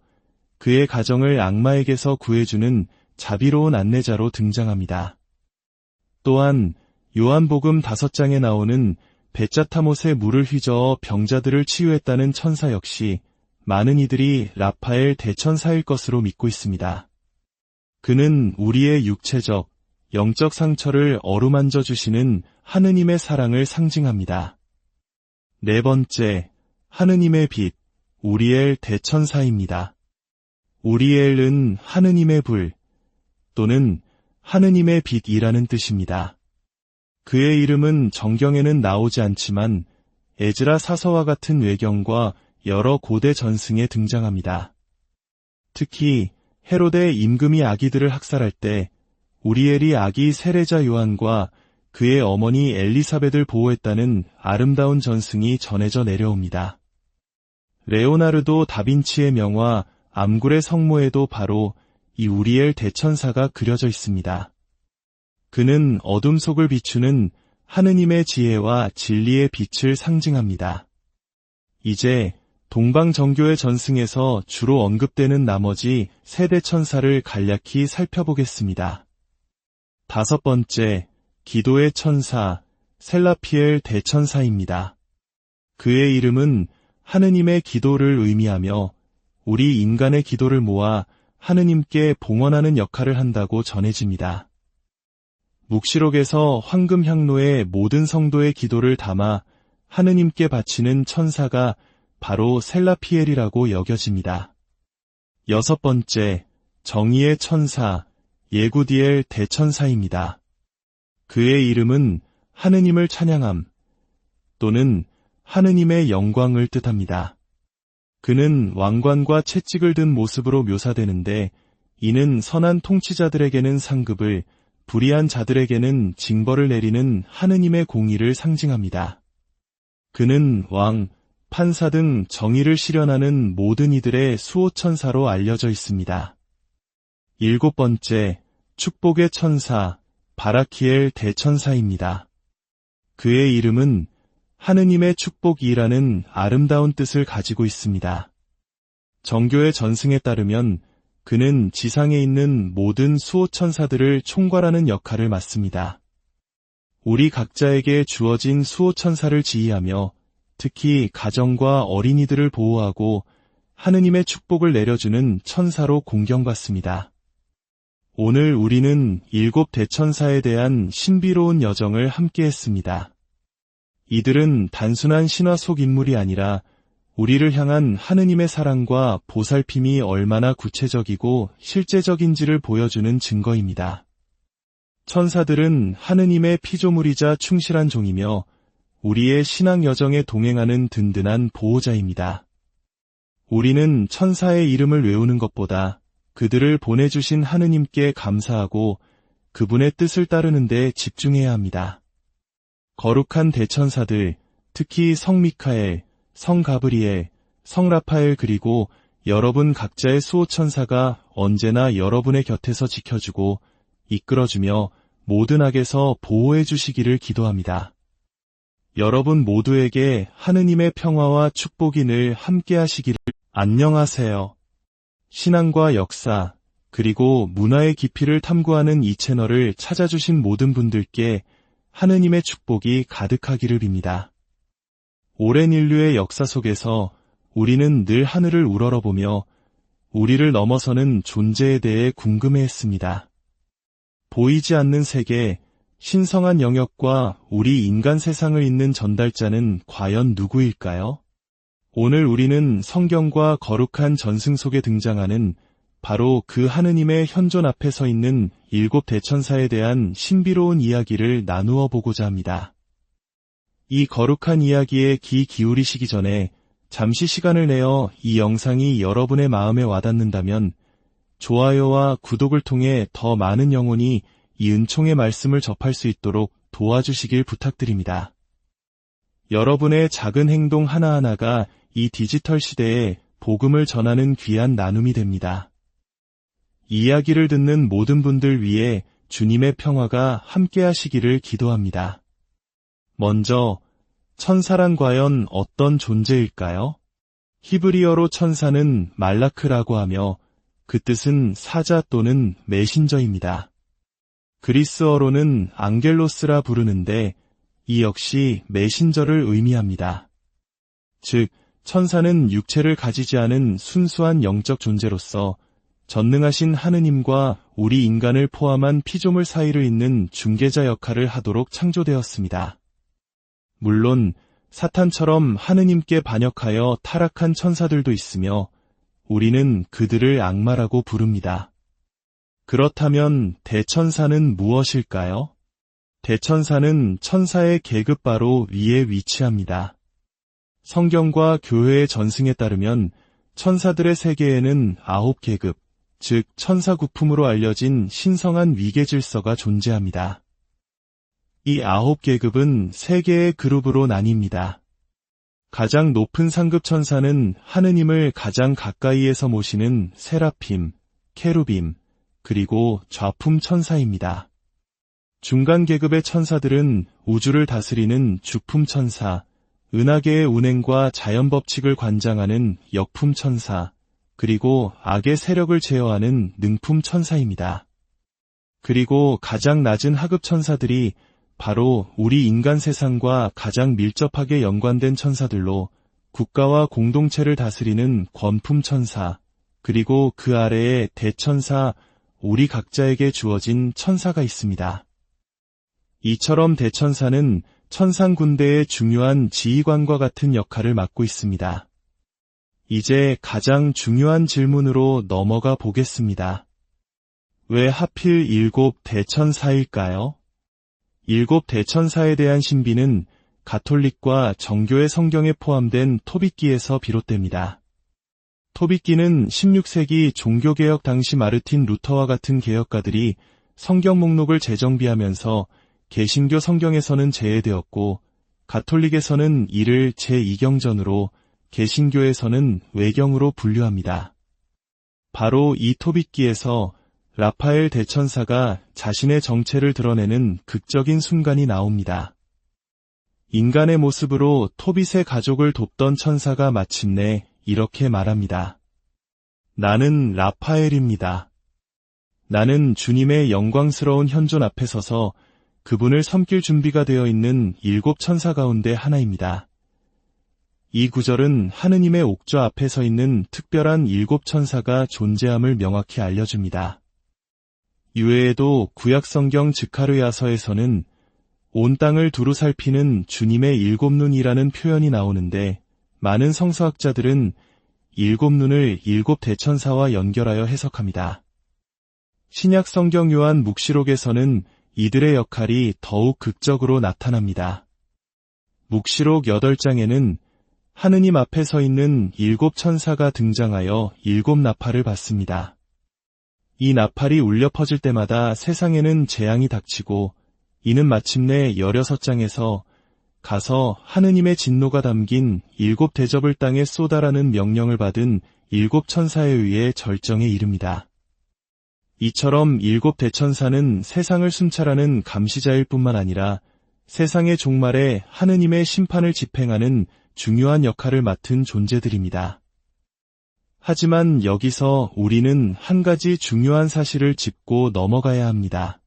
그의 가정을 악마에게서 구해주는 자비로운 안내자로 등장합니다. 또한 요한복음 5장에 나오는 베짜타못에 물을 휘저어 병자들을 치유했다는 천사 역시 많은 이들이 라파엘 대천사일 것으로 믿고 있습니다. 그는 우리의 육체적, 영적 상처를 어루만져 주시는 하느님의 사랑을 상징합니다. 네 번째, 하느님의 빛, 우리엘 대천사입니다. 우리엘은 하느님의 불 또는 하느님의 빛이라는 뜻입니다. 그의 이름은 정경에는 나오지 않지만 에즈라 사서와 같은 외경과 여러 고대 전승에 등장합니다. 특히 헤로데 임금이 아기들을 학살할 때 우리엘이 아기 세례자 요한과 그의 어머니 엘리사벳을 보호했다는 아름다운 전승이 전해져 내려옵니다. 레오나르도 다빈치의 명화 암굴의 성모에도 바로 이 우리엘 대천사가 그려져 있습니다. 그는 어둠 속을 비추는 하느님의 지혜와 진리의 빛을 상징합니다. 이제 동방정교의 전승에서 주로 언급되는 나머지 세 대천사를 간략히 살펴보겠습니다. 다섯 번째, 기도의 천사, 셀라피엘 대천사입니다. 그의 이름은 하느님의 기도를 의미하며 우리 인간의 기도를 모아 하느님께 봉헌하는 역할을 한다고 전해집니다. 묵시록에서 황금향로에 모든 성도의 기도를 담아 하느님께 바치는 천사가 바로 셀라피엘이라고 여겨집니다. 여섯 번째, 정의의 천사, 예구디엘 대천사입니다. 그의 이름은 하느님을 찬양함 또는 하느님의 영광을 뜻합니다. 그는 왕관과 채찍을 든 모습으로 묘사되는데 이는 선한 통치자들에게는 상급을, 불의한 자들에게는 징벌을 내리는 하느님의 공의를 상징합니다. 그는 왕, 판사 등 정의를 실현하는 모든 이들의 수호천사로 알려져 있습니다. 일곱 번째, 축복의 천사, 바라키엘 대천사입니다. 그의 이름은 하느님의 축복이라는 아름다운 뜻을 가지고 있습니다. 정교의 전승에 따르면 그는 지상에 있는 모든 수호천사들을 총괄하는 역할을 맡습니다. 우리 각자에게 주어진 수호천사를 지휘하며 특히 가정과 어린이들을 보호하고 하느님의 축복을 내려주는 천사로 공경받습니다. 오늘 우리는 일곱 대천사에 대한 신비로운 여정을 함께했습니다. 이들은 단순한 신화 속 인물이 아니라 우리를 향한 하느님의 사랑과 보살핌이 얼마나 구체적이고 실제적인지를 보여주는 증거입니다. 천사들은 하느님의 피조물이자 충실한 종이며 우리의 신앙 여정에 동행하는 든든한 보호자입니다. 우리는 천사의 이름을 외우는 것보다 그들을 보내주신 하느님께 감사하고 그분의 뜻을 따르는 데 집중해야 합니다. 거룩한 대천사들, 특히 성 미카엘, 성 가브리엘, 성 라파엘 그리고 여러분 각자의 수호천사가 언제나 여러분의 곁에서 지켜주고 이끌어주며 모든 악에서 보호해 주시기를 기도합니다. 여러분 모두에게 하느님의 평화와 축복이 늘 함께 하시기를. 안녕하세요. 신앙과 역사, 그리고 문화의 깊이를 탐구하는 이 채널을 찾아주신 모든 분들께 하느님의 축복이 가득하기를 빕니다. 오랜 인류의 역사 속에서 우리는 늘 하늘을 우러러보며 우리를 넘어서는 존재에 대해 궁금해했습니다. 보이지 않는 세계, 신성한 영역과 우리 인간 세상을 잇는 전달자는 과연 누구일까요? 오늘 우리는 성경과 거룩한 전승 속에 등장하는 바로 그 하느님의 현존 앞에 서 있는 7 대천사에 대한 신비로운 이야기를 나누어 보고자 합니다. 이 거룩한 이야기에 귀 기울이시기 전에 잠시 시간을 내어 이 영상이 여러분의 마음에 와닿는다면 좋아요와 구독을 통해 더 많은 영혼이 이 은총의 말씀을 접할 수 있도록 도와주시길 부탁드립니다. 여러분의 작은 행동 하나하나가 이 디지털 시대에 복음을 전하는 귀한 나눔이 됩니다. 이야기를 듣는 모든 분들 위해 주님의 평화가 함께하시기를 기도합니다. 먼저, 천사란 과연 어떤 존재일까요? 히브리어로 천사는 말라크라고 하며 그 뜻은 사자 또는 메신저입니다. 그리스어로는 앙겔로스라 부르는데 이 역시 메신저를 의미합니다. 즉, 천사는 육체를 가지지 않은 순수한 영적 존재로서 전능하신 하느님과 우리 인간을 포함한 피조물 사이를 잇는 중개자 역할을 하도록 창조되었습니다. 물론 사탄처럼 하느님께 반역하여 타락한 천사들도 있으며 우리는 그들을 악마라고 부릅니다. 그렇다면 대천사는 무엇일까요? 대천사는 천사의 계급 바로 위에 위치합니다. 성경과 교회의 전승에 따르면 천사들의 세계에는 9계급, 즉 천사구품으로 알려진 신성한 위계 질서가 존재합니다. 이 9계급은 3개의 그룹으로 나뉩니다. 가장 높은 상급 천사는 하느님을 가장 가까이에서 모시는 세라핌, 케루빔, 그리고 좌품 천사입니다. 중간 계급의 천사들은 우주를 다스리는 주품 천사, 은하계의 운행과 자연 법칙을 관장하는 역품 천사, 그리고 악의 세력을 제어하는 능품 천사입니다. 그리고 가장 낮은 하급 천사들이 바로 우리 인간 세상과 가장 밀접하게 연관된 천사들로 국가와 공동체를 다스리는 권품 천사, 그리고 그 아래에 대천사, 우리 각자에게 주어진 천사가 있습니다. 이처럼 대천사는 천상 군대의 중요한 지휘관과 같은 역할을 맡고 있습니다. 이제 가장 중요한 질문으로 넘어가 보겠습니다. 왜 하필 7 대천사일까요? 7 대천사에 대한 신비는 가톨릭과 정교의 성경에 포함된 토빗기에서 비롯됩니다. 토빗기는 16세기 종교개혁 당시 마르틴 루터와 같은 개혁가들이 성경 목록을 재정비하면서 개신교 성경에서는 제외되었고 가톨릭에서는 이를 제2경전으로 개신교에서는 외경으로 분류합니다. 바로 이 토빗기에서 라파엘 대천사가 자신의 정체를 드러내는 극적인 순간이 나옵니다. 인간의 모습으로 토빗의 가족을 돕던 천사가 마침내 이렇게 말합니다. 나는 라파엘입니다. 나는 주님의 영광스러운 현존 앞에 서서 그분을 섬길 준비가 되어 있는 7 천사 가운데 하나입니다. 이 구절은 하느님의 옥좌 앞에 서 있는 특별한 7 천사가 존재함을 명확히 알려줍니다. 이외에도 구약성경 즈카르야서에서는 온 땅을 두루 살피는 주님의 7 눈이라는 표현이 나오는데 많은 성서학자들은 7 눈을 7 대천사와 연결하여 해석합니다. 신약 성경 요한 묵시록에서는 이들의 역할이 더욱 극적으로 나타납니다. 묵시록 8장에는 하느님 앞에 서 있는 7 천사가 등장하여 7 나팔을 받습니다. 이 나팔이 울려 퍼질 때마다 세상에는 재앙이 닥치고 이는 마침내 16장에서 가서 하느님의 진노가 담긴 7 대접을 땅에 쏟아라는 명령을 받은 7 천사에 의해 절정에 이릅니다. 이처럼 7 대천사는 세상을 순찰하는 감시자일 뿐만 아니라 세상의 종말에 하느님의 심판을 집행하는 중요한 역할을 맡은 존재들입니다. 하지만 여기서 우리는 한 가지 중요한 사실을 짚고 넘어가야 합니다.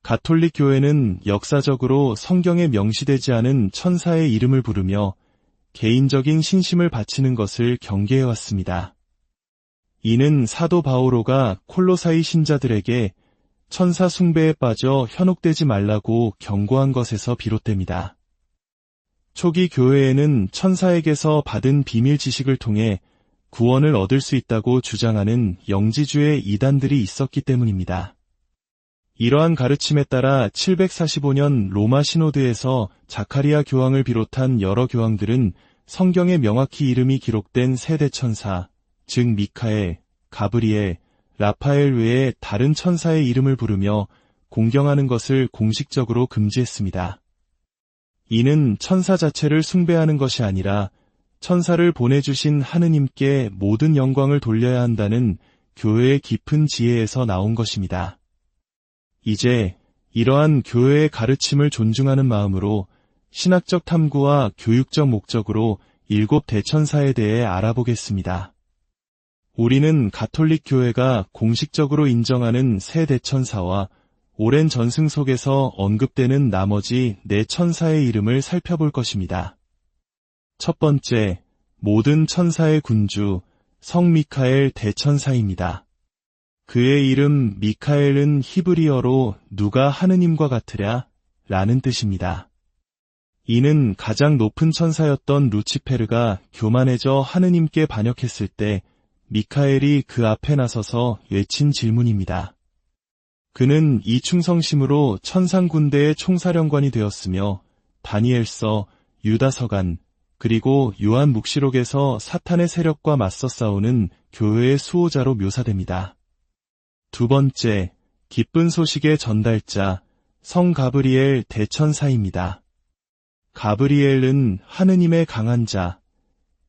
가톨릭 교회는 역사적으로 성경에 명시되지 않은 천사의 이름을 부르며 개인적인 신심을 바치는 것을 경계해왔습니다. 이는 사도 바오로가 콜로사이 신자들에게 천사 숭배에 빠져 현혹되지 말라고 경고한 것에서 비롯됩니다. 초기 교회에는 천사에게서 받은 비밀 지식을 통해 구원을 얻을 수 있다고 주장하는 영지주의 이단들이 있었기 때문입니다. 이러한 가르침에 따라 745년 로마 시노드에서 자카리아 교황을 비롯한 여러 교황들은 성경에 명확히 이름이 기록된 세대 천사, 즉 미카엘, 가브리엘, 라파엘 외에 다른 천사의 이름을 부르며 공경하는 것을 공식적으로 금지했습니다. 이는 천사 자체를 숭배하는 것이 아니라 천사를 보내주신 하느님께 모든 영광을 돌려야 한다는 교회의 깊은 지혜에서 나온 것입니다. 이제 이러한 교회의 가르침을 존중하는 마음으로 신학적 탐구와 교육적 목적으로 7 대천사에 대해 알아보겠습니다. 우리는 가톨릭 교회가 공식적으로 인정하는 세 대천사와 오랜 전승 속에서 언급되는 나머지 4 천사의 이름을 살펴볼 것입니다. 첫 번째, 모든 천사의 군주, 성 미카엘 대천사입니다. 그의 이름 미카엘은 히브리어로 누가 하느님과 같으랴 라는 뜻입니다. 이는 가장 높은 천사였던 루치페르가 교만해져 하느님께 반역했을 때 미카엘이 그 앞에 나서서 외친 질문입니다. 그는 이 충성심으로 천상 군대의 총사령관이 되었으며 다니엘서, 유다서간, 그리고 요한 묵시록에서 사탄의 세력과 맞서 싸우는 교회의 수호자로 묘사됩니다. 두 번째, 기쁜 소식의 전달자, 성 가브리엘 대천사입니다. 가브리엘은 하느님의 강한 자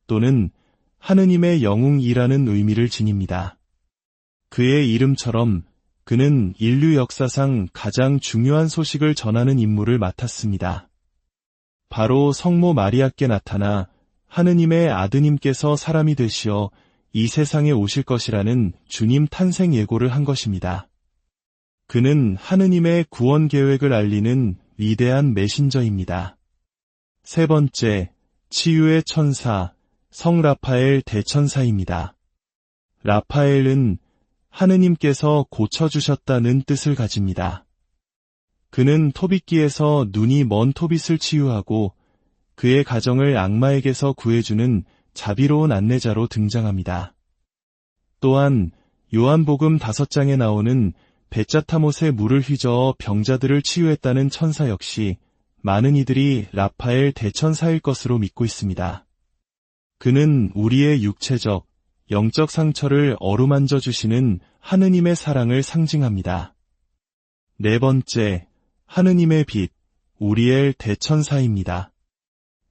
또는 하느님의 영웅이라는 의미를 지닙니다. 그의 이름처럼 그는 인류 역사상 가장 중요한 소식을 전하는 임무를 맡았습니다. 바로 성모 마리아께 나타나 하느님의 아드님께서 사람이 되시어 이 세상에 오실 것이라는 주님 탄생 예고를 한 것입니다. 그는 하느님의 구원 계획을 알리는 위대한 메신저입니다. 세 번째, 치유의 천사, 성 라파엘 대천사입니다. 라파엘은 하느님께서 고쳐주셨다는 뜻을 가집니다. 그는 토빗기에서 눈이 먼 토빗을 치유하고 그의 가정을 악마에게서 구해주는 자비로운 안내자로 등장합니다. 또한 요한복음 5장에 나오는 베짜타못에 물을 휘저어 병자들을 치유했다는 천사 역시 많은 이들이 라파엘 대천사일 것으로 믿고 있습니다. 그는 우리의 육체적, 영적 상처를 어루만져 주시는 하느님의 사랑을 상징합니다. 네 번째, 하느님의 빛, 우리엘 대천사입니다.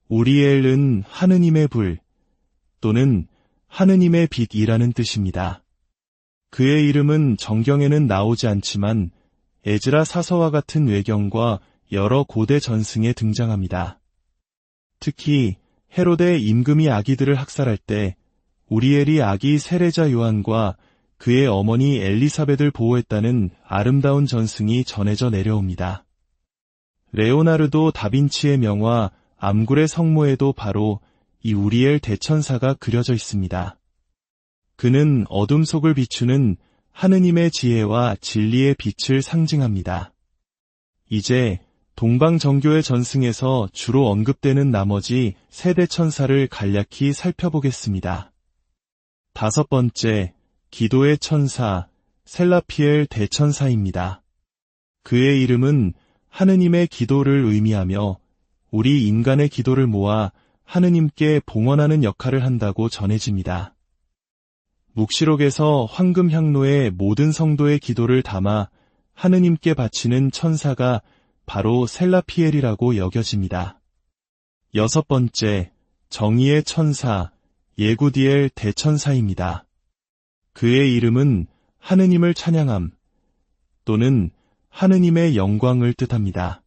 우리엘은 하느님의 불 또는 하느님의 빛이라는 뜻입니다. 그의 이름은 정경에는 나오지 않지만 에즈라 사서와 같은 외경과 여러 고대 전승에 등장합니다. 특히 헤로데 임금이 아기들을 학살할 때 우리엘이 아기 세례자 요한과 그의 어머니 엘리사벳을 보호했다는 아름다운 전승이 전해져 내려옵니다. 레오나르도 다빈치의 명화 암굴의 성모에도 바로 이 우리엘 대천사가 그려져 있습니다. 그는 어둠 속을 비추는 하느님의 지혜와 진리의 빛을 상징합니다. 이제 동방정교의 전승에서 주로 언급되는 나머지 세 대천사를 간략히 살펴보겠습니다. 다섯 번째, 기도의 천사, 셀라피엘 대천사입니다. 그의 이름은 하느님의 기도를 의미하며 우리 인간의 기도를 모아 하느님께 봉헌하는 역할을 한다고 전해집니다. 묵시록에서 황금향로에 모든 성도의 기도를 담아 하느님께 바치는 천사가 바로 셀라피엘이라고 여겨집니다. 여섯 번째, 정의의 천사, 예구디엘 대천사입니다. 그의 이름은 하느님을 찬양함 또는 하느님의 영광을 뜻합니다.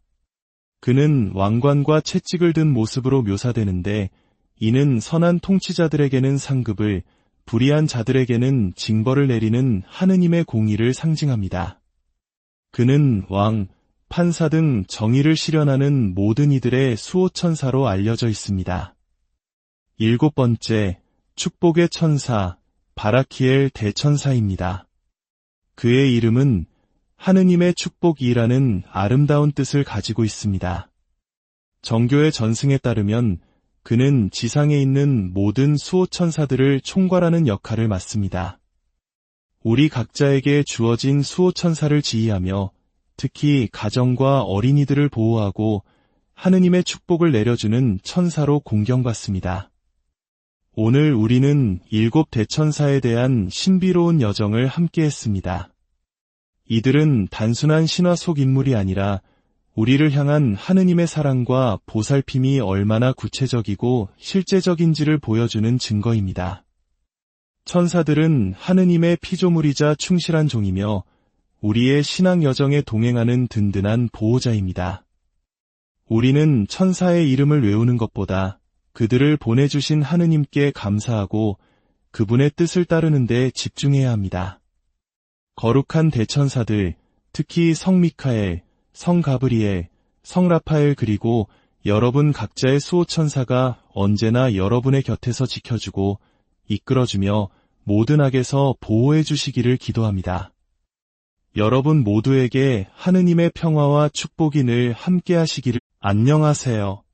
그는 왕관과 채찍을 든 모습으로 묘사되는데 이는 선한 통치자들에게는 상급을 불의한 자들에게는 징벌을 내리는 하느님의 공의를 상징합니다. 그는 왕, 판사 등 정의를 실현하는 모든 이들의 수호천사로 알려져 있습니다. 7번째, 축복의 천사, 바라키엘 대천사입니다. 그의 이름은 하느님의 축복이라는 아름다운 뜻을 가지고 있습니다. 정교의 전승에 따르면 그는 지상에 있는 모든 수호천사들을 총괄하는 역할을 맡습니다. 우리 각자에게 주어진 수호천사를 지휘하며 특히 가정과 어린이들을 보호하고 하느님의 축복을 내려주는 천사로 공경받습니다. 오늘 우리는 7 대천사에 대한 신비로운 여정을 함께했습니다. 이들은 단순한 신화 속 인물이 아니라 우리를 향한 하느님의 사랑과 보살핌이 얼마나 구체적이고 실제적인지를 보여주는 증거입니다. 천사들은 하느님의 피조물이자 충실한 종이며 우리의 신앙 여정에 동행하는 든든한 보호자입니다. 우리는 천사의 이름을 외우는 것보다 그들을 보내주신 하느님께 감사하고 그분의 뜻을 따르는 데 집중해야 합니다. 거룩한 대천사들, 특히 성 미카엘, 성 가브리엘, 성 라파엘 그리고 여러분 각자의 수호천사가 언제나 여러분의 곁에서 지켜주고 이끌어주며 모든 악에서 보호해 주시기를 기도합니다. 여러분 모두에게 하느님의 평화와 축복이 늘 함께하시기를. 안녕하세요.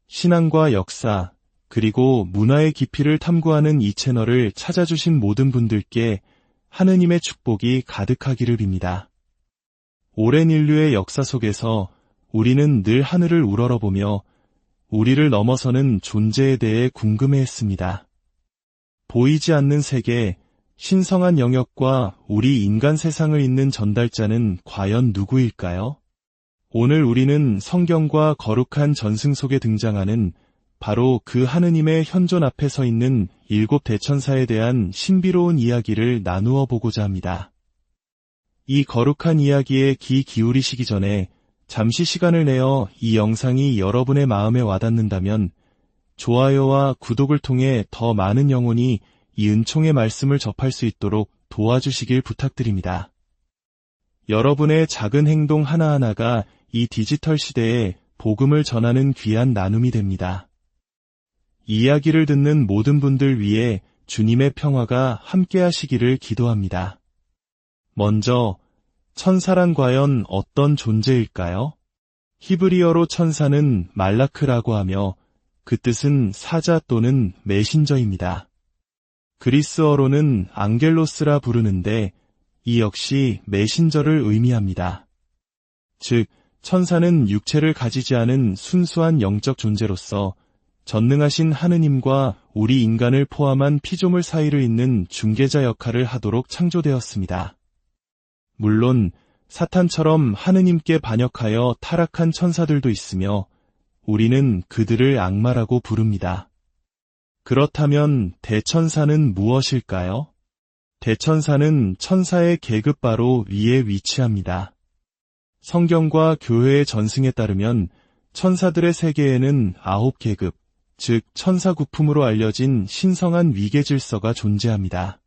신앙과 역사, 그리고 문화의 깊이를 탐구하는 이 채널을 찾아주신 모든 분들께 하느님의 축복이 가득하기를 빕니다. 오랜 인류의 역사 속에서 우리는 늘 하늘을 우러러보며 우리를 넘어서는 존재에 대해 궁금해했습니다. 보이지 않는 세계, 신성한 영역과 우리 인간 세상을 잇는 전달자는 과연 누구일까요? 오늘 우리는 성경과 거룩한 전승 속에 등장하는 바로 그 하느님의 현존 앞에 서 있는 7 대천사에 대한 신비로운 이야기를 나누어 보고자 합니다. 이 거룩한 이야기에 귀 기울이시기 전에 잠시 시간을 내어 이 영상이 여러분의 마음에 와닿는다면 좋아요와 구독을 통해 더 많은 영혼이 이 은총의 말씀을 접할 수 있도록 도와주시길 부탁드립니다. 여러분의 작은 행동 하나하나가 이 디지털 시대에 복음을 전하는 귀한 나눔이 됩니다. 이야기를 듣는 모든 분들 위해 주님의 평화가 함께하시기를 기도합니다. 먼저, 천사란 과연 어떤 존재일까요? 히브리어로 천사는 말라크라고 하며 그 뜻은 사자 또는 메신저입니다. 그리스어로는 앙겔로스라 부르는데 이 역시 메신저를 의미합니다. 즉, 천사는 육체를 가지지 않은 순수한 영적 존재로서 전능하신 하느님과 우리 인간을 포함한 피조물 사이를 잇는 중개자 역할을 하도록 창조되었습니다. 물론 사탄처럼 하느님께 반역하여 타락한 천사들도 있으며 우리는 그들을 악마라고 부릅니다. 그렇다면 대천사는 무엇일까요? 대천사는 천사의 계급 바로 위에 위치합니다. 성경과 교회의 전승에 따르면 천사들의 세계에는 9계급, 즉 천사국품으로 알려진 신성한 위계 질서가 존재합니다.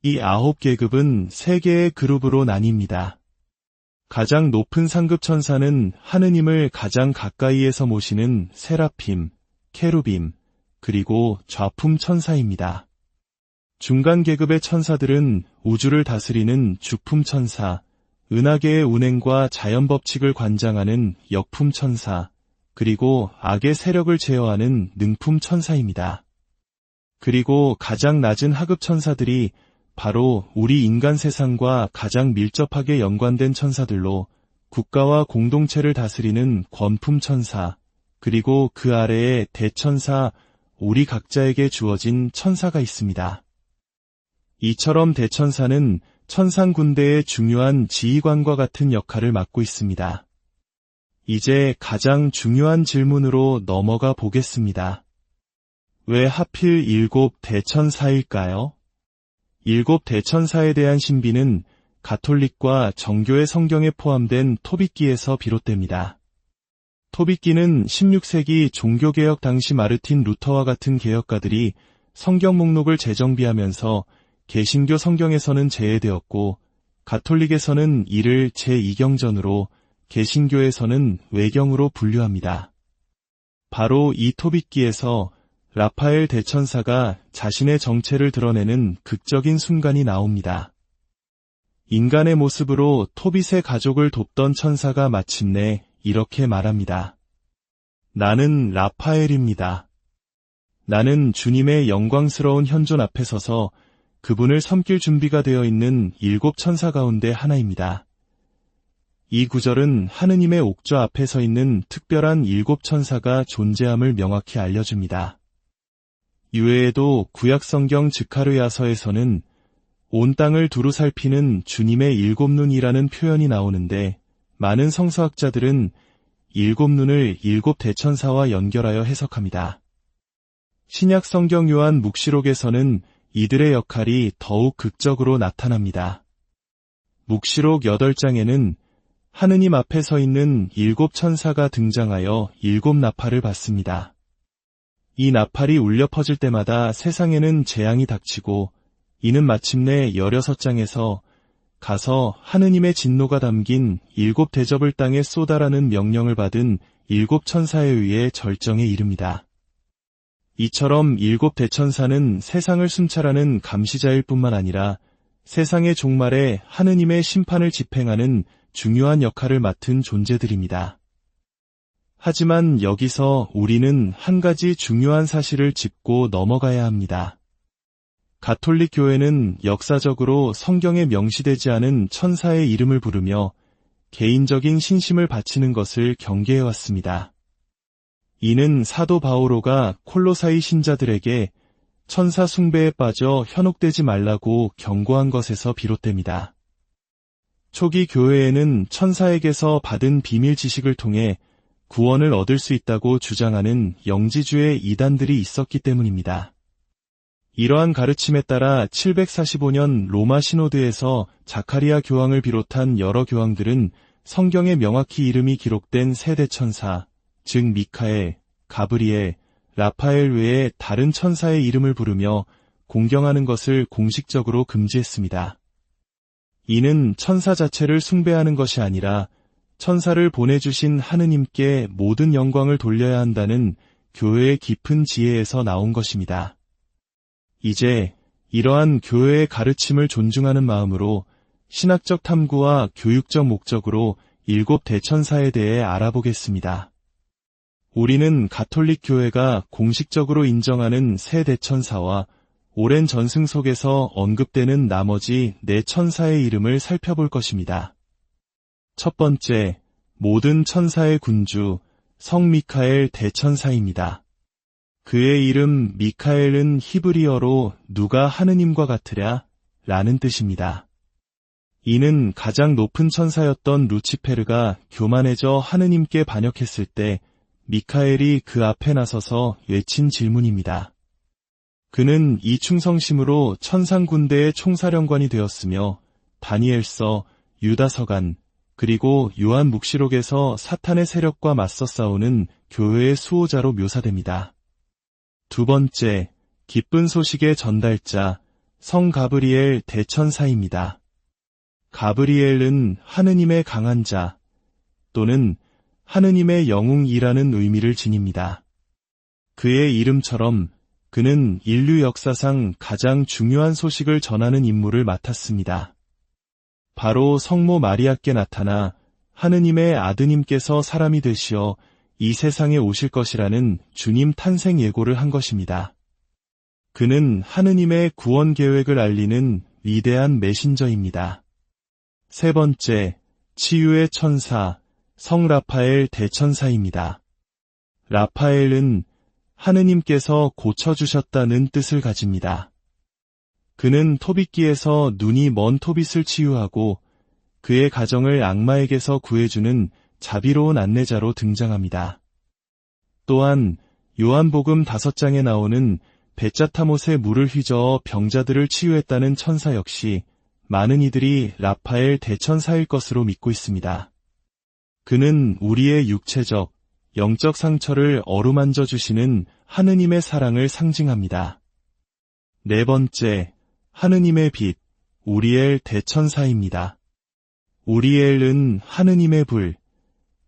이 9계급은 3개의 그룹으로 나뉩니다. 가장 높은 상급 천사는 하느님을 가장 가까이에서 모시는 세라핌, 케루빔, 그리고 좌품 천사입니다. 중간 계급의 천사들은 우주를 다스리는 주품 천사, 은하계의 운행과 자연법칙을 관장하는 역품 천사, 그리고 악의 세력을 제어하는 능품 천사입니다. 그리고 가장 낮은 하급 천사들이 바로 우리 인간 세상과 가장 밀접하게 연관된 천사들로 국가와 공동체를 다스리는 권품 천사, 그리고 그 아래에 대천사, 우리 각자에게 주어진 천사가 있습니다. 이처럼 대천사는 천상 군대의 중요한 지휘관과 같은 역할을 맡고 있습니다. 이제 가장 중요한 질문으로 넘어가 보겠습니다. 왜 하필 7 대천사일까요? 7 대천사에 대한 신비는 가톨릭과 정교의 성경에 포함된 토빗기에서 비롯됩니다. 토빗기는 16세기 종교개혁 당시 마르틴 루터와 같은 개혁가들이 성경 목록을 재정비하면서 개신교 성경에서는 제외되었고 가톨릭에서는 이를 제2경전으로, 개신교에서는 외경으로 분류합니다. 바로 이 토빗기에서 라파엘 대천사가 자신의 정체를 드러내는 극적인 순간이 나옵니다. 인간의 모습으로 토빗의 가족을 돕던 천사가 마침내 이렇게 말합니다. 나는 라파엘입니다. 나는 주님의 영광스러운 현존 앞에 서서 그분을 섬길 준비가 되어 있는 7 천사 가운데 하나입니다. 이 구절은 하느님의 옥좌 앞에 서 있는 특별한 7 천사가 존재함을 명확히 알려줍니다. 이외에도 구약성경 즈카르야서에서는 온 땅을 두루 살피는 주님의 7 눈이라는 표현이 나오는데, 많은 성서학자들은 7 눈을 7 대천사와 연결하여 해석합니다. 신약 성경 요한 묵시록에서는 이들의 역할이 더욱 극적으로 나타납니다. 묵시록 8장에는 하느님 앞에 서 있는 7 천사가 등장하여 7 나팔을 받습니다. 이 나팔이 울려 퍼질 때마다 세상에는 재앙이 닥치고, 이는 마침내 16장에서 가서 하느님의 진노가 담긴 7 대접을 땅에 쏟아라는 명령을 받은 7 천사에 의해 절정에 이릅니다. 이처럼 7 대천사는 세상을 순찰하는 감시자일 뿐만 아니라 세상의 종말에 하느님의 심판을 집행하는 중요한 역할을 맡은 존재들입니다. 하지만 여기서 우리는 한 가지 중요한 사실을 짚고 넘어가야 합니다. 가톨릭 교회는 역사적으로 성경에 명시되지 않은 천사의 이름을 부르며 개인적인 신심을 바치는 것을 경계해왔습니다. 이는 사도 바오로가 콜로사이 신자들에게 천사 숭배에 빠져 현혹되지 말라고 경고한 것에서 비롯됩니다. 초기 교회에는 천사에게서 받은 비밀 지식을 통해 구원을 얻을 수 있다고 주장하는 영지주의 이단들이 있었기 때문입니다. 이러한 가르침에 따라 745년 로마 시노드에서 자카리아 교황을 비롯한 여러 교황들은 성경에 명확히 이름이 기록된 세 대천사, 즉 미카엘, 가브리엘, 라파엘 외에 다른 천사의 이름을 부르며 공경하는 것을 공식적으로 금지했습니다. 이는 천사 자체를 숭배하는 것이 아니라 천사를 보내주신 하느님께 모든 영광을 돌려야 한다는 교회의 깊은 지혜에서 나온 것입니다. 이제 이러한 교회의 가르침을 존중하는 마음으로 신학적 탐구와 교육적 목적으로 7 대천사에 대해 알아보겠습니다. 우리는 가톨릭 교회가 공식적으로 인정하는 세 대천사와 오랜 전승 속에서 언급되는 나머지 4 천사의 이름을 살펴볼 것입니다. 첫 번째, 모든 천사의 군주, 성 미카엘 대천사입니다. 그의 이름 미카엘은 히브리어로 누가 하느님과 같으랴 라는 뜻입니다. 이는 가장 높은 천사였던 루치페르가 교만해져 하느님께 반역했을 때 미카엘이 그 앞에 나서서 외친 질문입니다. 그는 이 충성심으로 천상 군대의 총사령관이 되었으며 다니엘서, 유다서간, 그리고 요한 묵시록에서 사탄의 세력과 맞서 싸우는 교회의 수호자로 묘사됩니다. 두 번째, 기쁜 소식의 전달자, 성 가브리엘 대천사입니다. 가브리엘은 하느님의 강한 자 또는 하느님의 영웅이라는 의미를 지닙니다. 그의 이름처럼 그는 인류 역사상 가장 중요한 소식을 전하는 임무를 맡았습니다. 바로 성모 마리아께 나타나 하느님의 아드님께서 사람이 되시어 이 세상에 오실 것이라는 주님 탄생 예고를 한 것입니다. 그는 하느님의 구원 계획을 알리는 위대한 메신저입니다. 세 번째, 치유의 천사, 성 라파엘 대천사입니다. 라파엘은 하느님께서 고쳐주셨다는 뜻을 가집니다. 그는 토빗기에서 눈이 먼 토빗을 치유하고 그의 가정을 악마에게서 구해주는 자비로운 안내자로 등장합니다. 또한 요한복음 5장에 나오는 베짜타못에 물을 휘저어 병자들을 치유했다는 천사 역시 많은 이들이 라파엘 대천사일 것으로 믿고 있습니다. 그는 우리의 육체적, 영적 상처를 어루만져 주시는 하느님의 사랑을 상징합니다. 네 번째, 하느님의 빛, 우리엘 대천사입니다. 우리엘은 하느님의 불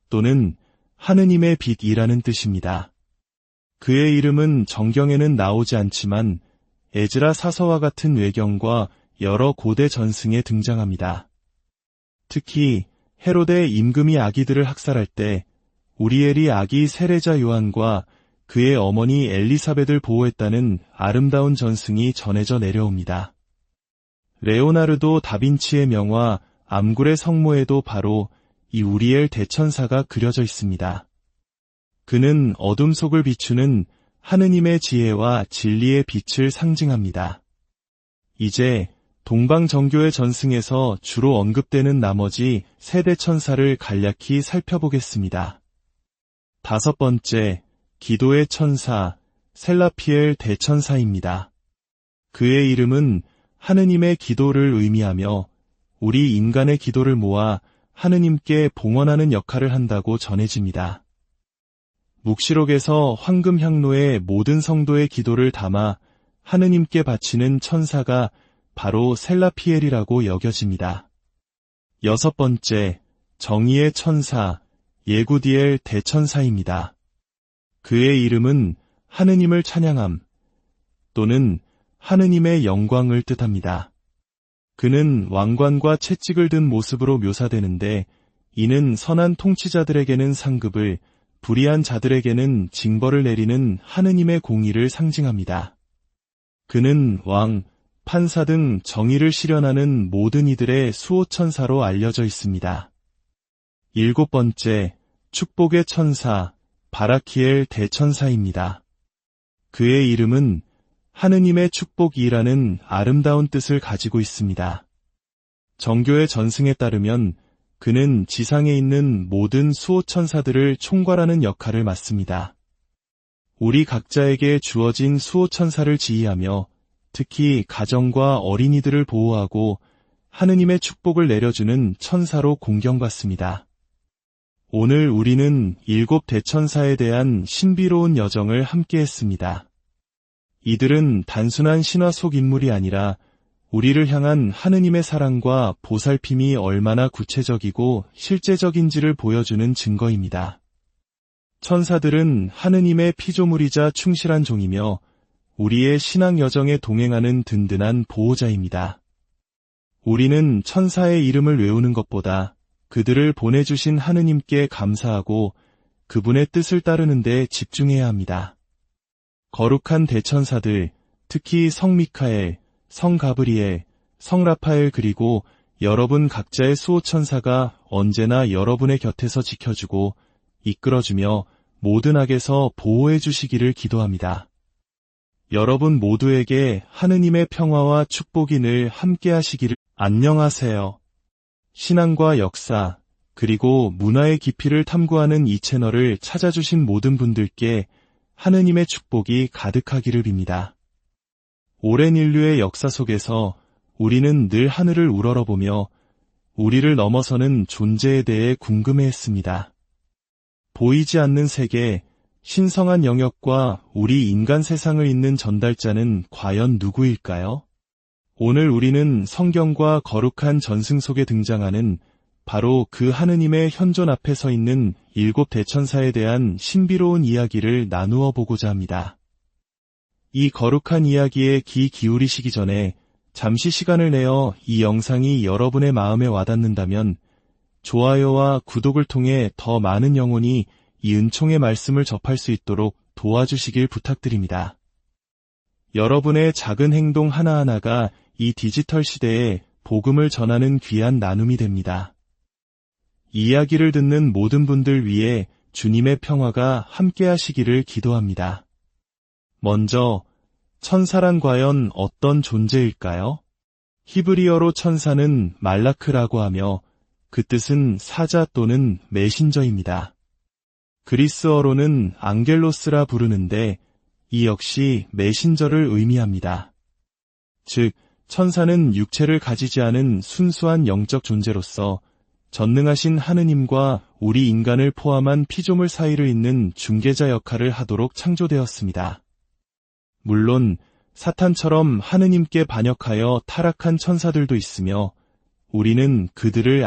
또는 하느님의 빛이라는 뜻입니다. 그의 이름은 정경에는 나오지 않지만 에즈라 사서와 같은 외경과 여러 고대 전승에 등장합니다. 특히 헤로데 임금이 아기들을 학살할 때 우리엘이 아기 세례자 요한과 그의 어머니 엘리사벳을 보호했다는 아름다운 전승이 전해져 내려옵니다. 레오나르도 다빈치의 명화 암굴의 성모에도 바로 이 우리엘 대천사가 그려져 있습니다. 그는 어둠 속을 비추는 하느님의 지혜와 진리의 빛을 상징합니다. 이제 동방정교의 전승에서 주로 언급되는 나머지 세 대천사를 간략히 살펴보겠습니다. 다섯 번째, 기도의 천사, 셀라피엘 대천사입니다. 그의 이름은 하느님의 기도를 의미하며 우리 인간의 기도를 모아 하느님께 봉헌하는 역할을 한다고 전해집니다. 묵시록에서 황금향로에 모든 성도의 기도를 담아 하느님께 바치는 천사가 바로 셀라피엘이라고 여겨집니다. 여섯 번째, 정의의 천사, 예구디엘 대천사입니다. 그의 이름은 하느님을 찬양함 또는 하느님의 영광을 뜻합니다. 그는 왕관과 채찍을 든 모습으로 묘사되는데 이는 선한 통치자들에게는 상급을, 불의한 자들에게는 징벌을 내리는 하느님의 공의를 상징합니다. 그는 왕, 판사 등 정의를 실현하는 모든 이들의 수호천사로 알려져 있습니다. 일곱 번째, 축복의 천사, 바라키엘 대천사입니다. 그의 이름은 하느님의 축복이라는 아름다운 뜻을 가지고 있습니다. 정교의 전승에 따르면 그는 지상에 있는 모든 수호천사들을 총괄하는 역할을 맡습니다. 우리 각자에게 주어진 수호천사를 지휘하며 특히 가정과 어린이들을 보호하고 하느님의 축복을 내려주는 천사로 공경받습니다. 오늘 우리는 일곱 대천사에 대한 신비로운 여정을 함께했습니다. 이들은 단순한 신화 속 인물이 아니라 우리를 향한 하느님의 사랑과 보살핌이 얼마나 구체적이고 실제적인지를 보여주는 증거입니다. 천사들은 하느님의 피조물이자 충실한 종이며 우리의 신앙 여정에 동행하는 든든한 보호자입니다. 우리는 천사의 이름을 외우는 것보다 그들을 보내주신 하느님께 감사하고 그분의 뜻을 따르는 데 집중해야 합니다. 거룩한 대천사들, 특히 성 미카엘, 성 가브리엘, 성 라파엘 그리고 여러분 각자의 수호천사가 언제나 여러분의 곁에서 지켜주고 이끌어주며 모든 악에서 보호해 주시기를 기도합니다. 여러분 모두에게 하느님의 평화와 축복이 늘 함께 하시기를. 안녕하세요. 신앙과 역사, 그리고 문화의 깊이를 탐구하는 이 채널을 찾아주신 모든 분들께 하느님의 축복이 가득하기를 빕니다. 오랜 인류의 역사 속에서 우리는 늘 하늘을 우러러보며 우리를 넘어서는 존재에 대해 궁금해했습니다. 보이지 않는 세계, 신성한 영역과 우리 인간 세상을 잇는 전달자는 과연 누구일까요? 오늘 우리는 성경과 거룩한 전승 속에 등장하는 바로 그 하느님의 현존 앞에 서 있는 일곱 대천사에 대한 신비로운 이야기를 나누어 보고자 합니다. 이 거룩한 이야기에 귀 기울이시기 전에 잠시 시간을 내어 이 영상이 여러분의 마음에 와닿는다면 좋아요와 구독을 통해 더 많은 영혼이 이 은총의 말씀을 접할 수 있도록 도와주시길 부탁드립니다. 여러분의 작은 행동 하나하나가 이 디지털 시대에 복음을 전하는 귀한 나눔이 됩니다. 이야기를 듣는 모든 분들 위해 주님의 평화가 함께 하시기를 기도합니다. 먼저, 천사란 과연 어떤 존재일까요? 히브리어로 천사는 말라크라고 하며 그 뜻은 사자 또는 메신저입니다. 그리스어로는 앙겔로스라 부르는데 이 역시 메신저를 의미합니다. 즉, 천사는 육체를 가지지 않은 순수한 영적 존재로서 전능하신 하느님과 우리 인간을 포함한 피조물 사이를 잇는 중개자 역할을 하도록 창조되었습니다. 물론 사탄처럼 하느님께 반역하여 타락한 천사들도 있으며 우리는 그들을